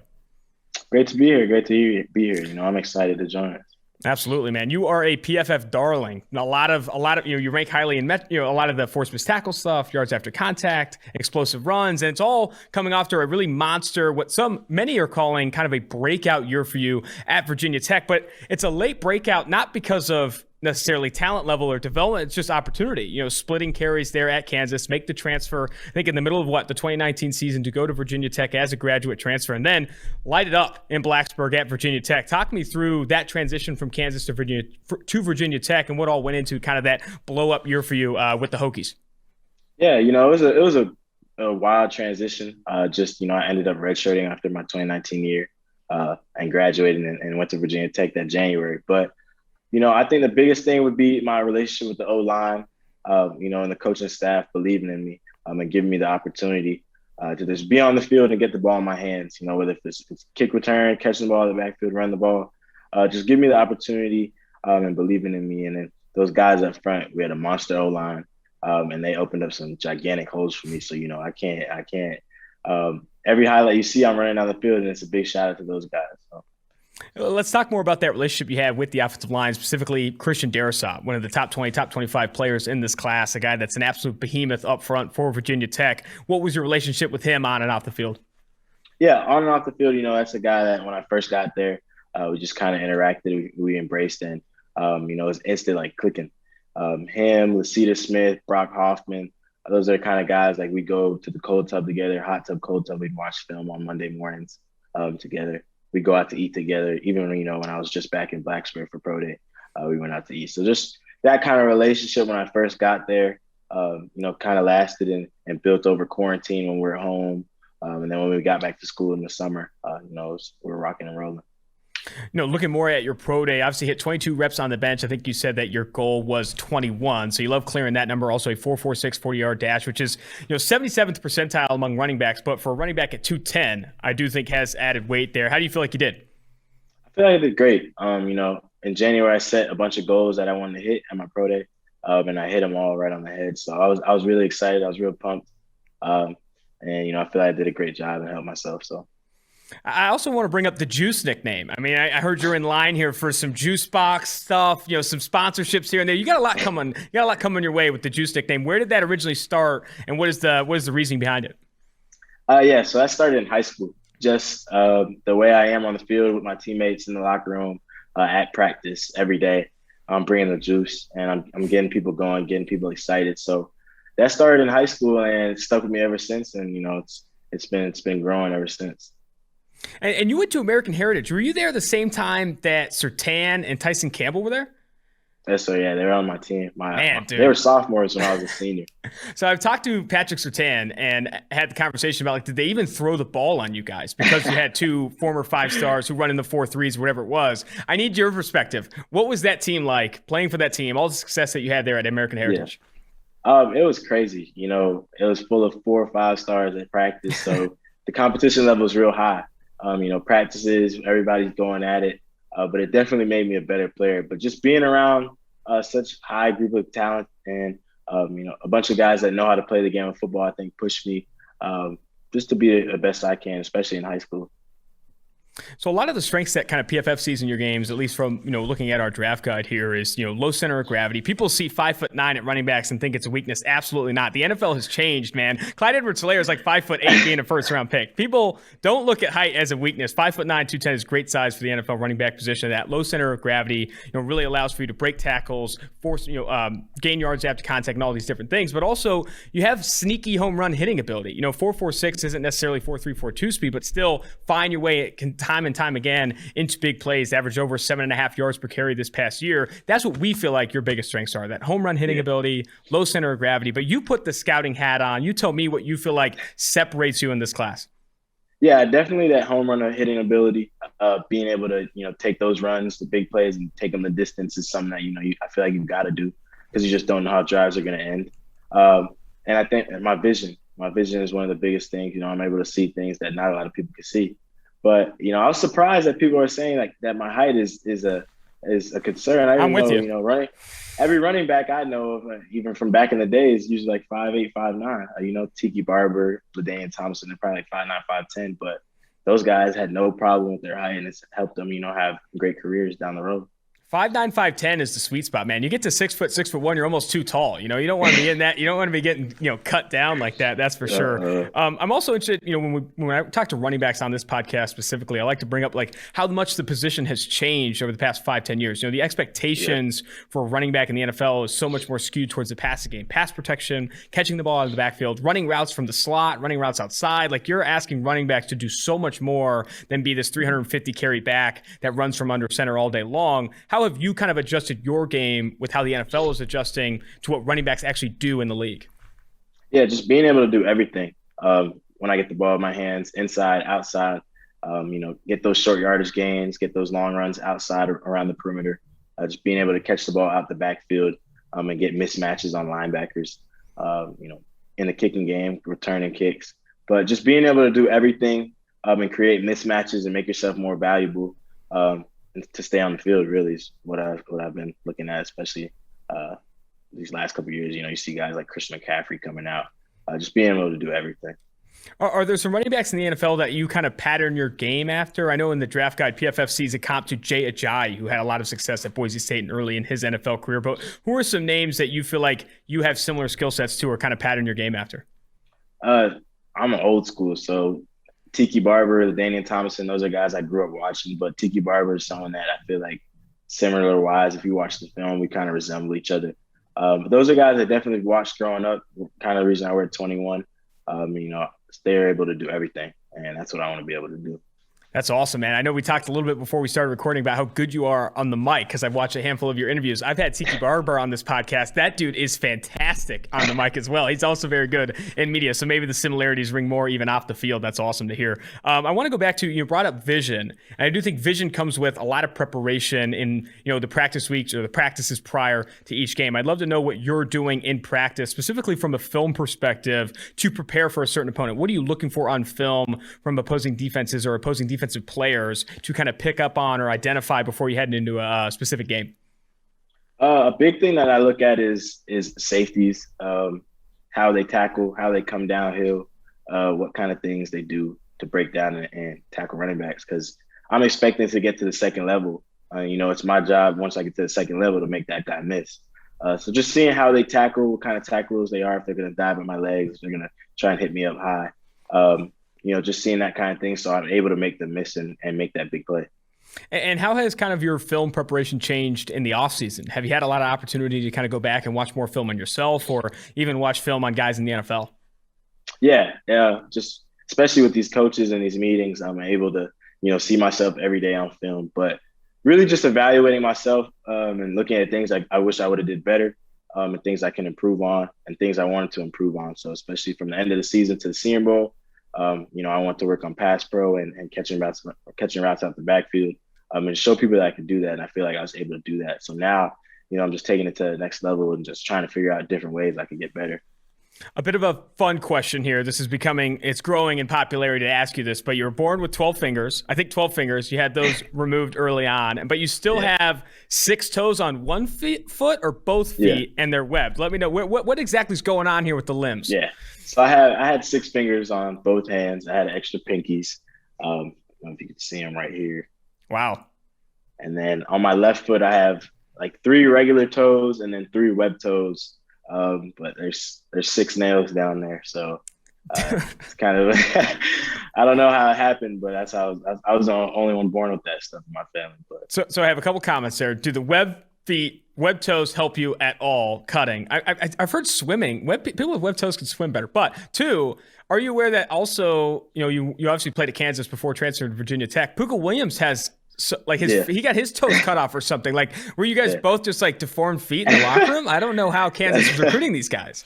Great to be here. Great to be here. I'm excited to join us. Absolutely, man. You are a PFF darling. A lot of you rank highly in a lot of the forced missed tackle stuff, yards after contact, explosive runs, and it's all coming after a really monster, what many are calling kind of a breakout year for you at Virginia Tech. But it's a late breakout, not because of necessarily talent level or development. It's just opportunity, splitting carries there at Kansas, make the transfer, I think in the middle of the 2019 season to go to Virginia Tech as a graduate transfer, and then light it up in Blacksburg at Virginia Tech. Talk me through that transition from Kansas to Virginia Tech and what all went into kind of that blow up year for you with the Hokies. Yeah, it was a wild transition. I ended up redshirting after my 2019 year and graduated and went to Virginia Tech that January. But I think the biggest thing would be my relationship with the O-line, and the coaching staff believing in me and giving me the opportunity to just be on the field and get the ball in my hands, whether if it's kick return, catching the ball in the backfield, run the ball. Just give me the opportunity and believing in me. And then those guys up front, we had a monster O-line, and they opened up some gigantic holes for me. So, I can't. Every highlight you see, I'm running down the field, and it's a big shout out to those guys. So. Let's talk more about that relationship you have with the offensive line, specifically Christian Darrisaw, one of the top 20, top 25 players in this class, a guy that's an absolute behemoth up front for Virginia Tech. What was your relationship with him on and off the field? Yeah, on and off the field, that's a guy that when I first got there, we just kind of interacted, we embraced, and, it was instant, like, clicking. Him, Lasita Smith, Brock Hoffman, those are the kind of guys, like, we go to the cold tub together, hot tub, cold tub, we'd watch film on Monday mornings together. We go out to eat together. Even when I was just back in Blacksburg for pro day, we went out to eat. So just that kind of relationship when I first got there, kind of lasted and built over quarantine when we were home. And then when we got back to school in the summer, we were rocking and rolling. Looking more at your pro day, obviously hit 22 reps on the bench. I think you said that your goal was 21. So you love clearing that number. Also a 4.46 40-yard dash, which is 77th percentile among running backs. But for a running back at 210, I do think has added weight there. How do you feel like you did? I feel like I did great. In January I set a bunch of goals that I wanted to hit at my pro day, and I hit them all right on the head. So I was really excited. I was real pumped, and I feel like I did a great job and helped myself. So. I also want to bring up the Juice nickname. I mean, I heard you're in line here for some juice box stuff, some sponsorships here and there. You got a lot coming. You got a lot coming your way with the Juice nickname. Where did that originally start, and what is the reasoning behind it? So that started in high school. Just the way I am on the field with my teammates in the locker room, at practice every day. I'm bringing the juice, and I'm getting people going, getting people excited. So that started in high school, and it stuck with me ever since. And it's been growing ever since. And you went to American Heritage. Were you there the same time that Surtain and Tyson Campbell were there? Yeah, so yeah, they were on my team. Dude. They were sophomores when I was a senior. So I've talked to Patrick Surtain and had the conversation about, did they even throw the ball on you guys? Because you had two former 5-stars who run in the 4.3s, whatever it was. I need your perspective. What was that team like, playing for that team, all the success that you had there at American Heritage? Yeah. It was crazy. It was full of 4 or 5 stars at practice. So the competition level was real high. Practices, everybody's going at it. But it definitely made me a better player. But just being around such high group of talent and, a bunch of guys that know how to play the game of football, I think pushed me just to be the best I can, especially in high school. So a lot of the strengths that kind of PFF sees in your games, at least from, looking at our draft guide here, is, low center of gravity. People see 5'9" at running backs and think it's a weakness. Absolutely not. The NFL has changed, man. Clyde Edwards-Helaire is like 5'8" being a first-round pick. People don't look at height as a weakness. 5'9", 210 is great size for the NFL running back position. That low center of gravity, really allows for you to break tackles, force, gain yards after contact, and all these different things. But also, you have sneaky home run hitting ability. 4.46 isn't necessarily 4.3, 4.2 speed, but still find your way time and time again into big plays. Averaged over 7.5 yards per carry this past year. That's what we feel like your biggest strengths are, that home run hitting ability, low center of gravity. But you put the scouting hat on. You tell me what you feel like separates you in this class. Yeah, definitely that home run hitting ability. Being able to, take those runs, the big plays, and take them the distance is something that, I feel like you've got to do because you just don't know how drives are going to end. And I think my vision is one of the biggest things. I'm able to see things that not a lot of people can see. But, I was surprised that people are saying like that my height is a concern. I'm with you. Running. Every running back I know of, even from back in the day, is usually like 5'8", 5'9". Tiki Barber, LaDainian Thompson, they're probably like 5'9", 5'10". But those guys had no problem with their height, and it's helped them, have great careers down the road. 5'9", 5'10" is the sweet spot, man. You get to 6', 6'1", you're almost too tall. You don't want to be in that. You don't want to be getting, cut down like that. That's for sure. I'm also interested, when I talk to running backs on this podcast specifically, I like to bring up like how much the position has changed over the past 5-10 years. The expectations for a running back in the NFL is so much more skewed towards the passing game, pass protection, catching the ball out of the backfield, running routes from the slot, running routes outside. Like, you're asking running backs to do so much more than be this 350 carry back that runs from under center all day long. How have you kind of adjusted your game with how the NFL is adjusting to what running backs actually do in the league? Yeah, just being able to do everything. When I get the ball in my hands, inside, outside, get those short yardage gains, get those long runs outside or around the perimeter. Just being able to catch the ball out the backfield and get mismatches on linebackers, in the kicking game, returning kicks. But just being able to do everything and create mismatches and make yourself more valuable to stay on the field really is what I've been looking at, especially these last couple of years. You see guys like Christian McCaffrey coming out, just being able to do everything. Are there some running backs in the NFL that you kind of pattern your game after? I know in the draft guide, PFF sees a comp to Jay Ajayi, who had a lot of success at Boise State and early in his NFL career. But who are some names that you feel like you have similar skill sets to or kind of pattern your game after? I'm an old school, so Tiki Barber, LaDainian Thompson, those are guys I grew up watching. But Tiki Barber is someone that I feel like similar-wise, if you watch the film, we kind of resemble each other. But those are guys I definitely watched growing up, kind of the reason I wear 21. They're able to do everything, and that's what I want to be able to do. That's awesome, man. I know we talked a little bit before we started recording about how good you are on the mic because I've watched a handful of your interviews. I've had Tiki Barber on this podcast. That dude is fantastic on the mic as well. He's also very good in media, so maybe the similarities ring more even off the field. That's awesome to hear. I want to go back to, you brought up vision, and I do think vision comes with a lot of preparation in the practice weeks or the practices prior to each game. I'd love to know what you're doing in practice, specifically from a film perspective, to prepare for a certain opponent. What are you looking for on film from opposing defenses or opposing defensive players to kind of pick up on or identify before you head into a specific game? A big thing that I look at is safeties, how they tackle, how they come downhill, what kind of things they do. to break down and tackle running backs, because I'm expecting to get to the second level. It's my job once I get to the second level to make that guy miss. So just seeing how they tackle, what kind of tacklers they are, if they're going to dive at my legs, if they're going to try and hit me up high. Just seeing that kind of thing, so I'm able to make the miss and make that big play. And how has kind of your film preparation changed in the offseason? Have you had a lot of opportunity to kind of go back and watch more film on yourself, or even watch film on guys in the NFL? Yeah. Just especially with these coaches and these meetings, I'm able to, see myself every day on film. But really just evaluating myself and looking at things I wish I would have did better, and things I can improve on and things I wanted to improve on. So especially from the end of the season to the Senior Bowl, I want to work on pass pro and catching routes out the backfield. And show people that I could do that. And I feel like I was able to do that. So now, I'm just taking it to the next level and just trying to figure out different ways I could get better. A bit of a fun question here. It's growing in popularity to ask you this, but you were born with 12 fingers. I think 12 fingers. You had those removed early on, but you still have 6 toes on one foot or both feet, and they're webbed. Let me know what exactly is going on here with the limbs. Yeah. So I had 6 fingers on both hands. I had extra pinkies. I don't know if you can see them right here. Wow. And then on my left foot, I have like 3 regular toes and then 3 web toes. But there's 6 nails down there. So it's kind of, I don't know how it happened, but that's how I was the only one born with that stuff in my family. But So I have a couple comments there. Do the web toes help you at all cutting? I've heard swimming. People with web toes can swim better. But 2, are you aware that also, you obviously played at Kansas before transferring to Virginia Tech. Puka Williams has he got his toes cut off or something. Like, were you guys both just like deformed feet in the locker room? I don't know how Kansas is recruiting these guys.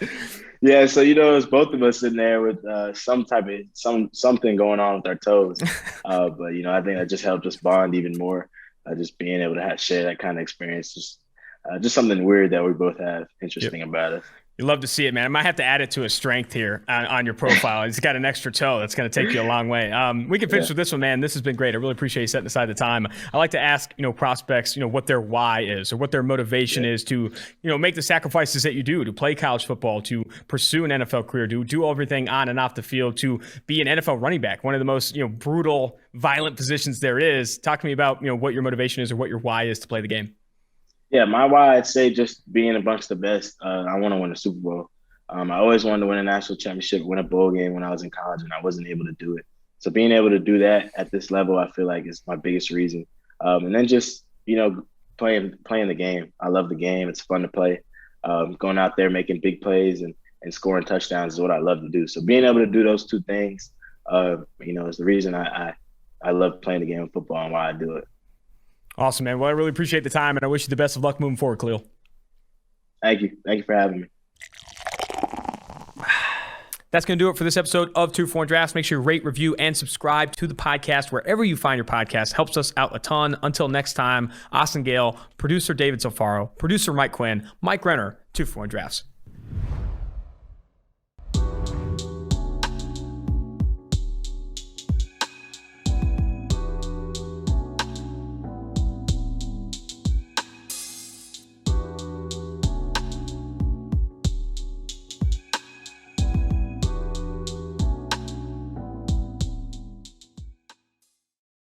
Yeah, so it was both of us in there with something going on with our toes. But I think that just helped us bond even more. Just being able to share that kind of experience, just something weird that we both have interesting about us. You love to see it, man. I might have to add it to a strength here on your profile. It's got an extra toe. That's going to take you a long way. We can finish with this one, man. This has been great. I really appreciate you setting aside the time. I like to ask, prospects, what their why is or what their motivation is to, make the sacrifices that you do to play college football, to pursue an NFL career, to do everything on and off the field, to be an NFL running back, one of the most, brutal, violent positions there is. Talk to me about, what your motivation is or what your why is to play the game. Yeah, my why, I'd say just being amongst the best. I want to win a Super Bowl. I always wanted to win a national championship, win a bowl game when I was in college, and I wasn't able to do it. So being able to do that at this level, I feel like is my biggest reason. And then just, playing the game. I love the game. It's fun to play. Going out there, making big plays and scoring touchdowns is what I love to do. So being able to do those 2 things, is the reason I love playing the game of football and why I do it. Awesome, man. Well, I really appreciate the time, and I wish you the best of luck moving forward, Khalil. Thank you. Thank you for having me. That's going to do it for this episode of 2 for 1 Drafts. Make sure you rate, review, and subscribe to the podcast wherever you find your podcast. Helps us out a ton. Until next time, Austin Gayle, producer David Sofaro, producer Mike Quinn, Mike Renner, 2 for 1 Drafts.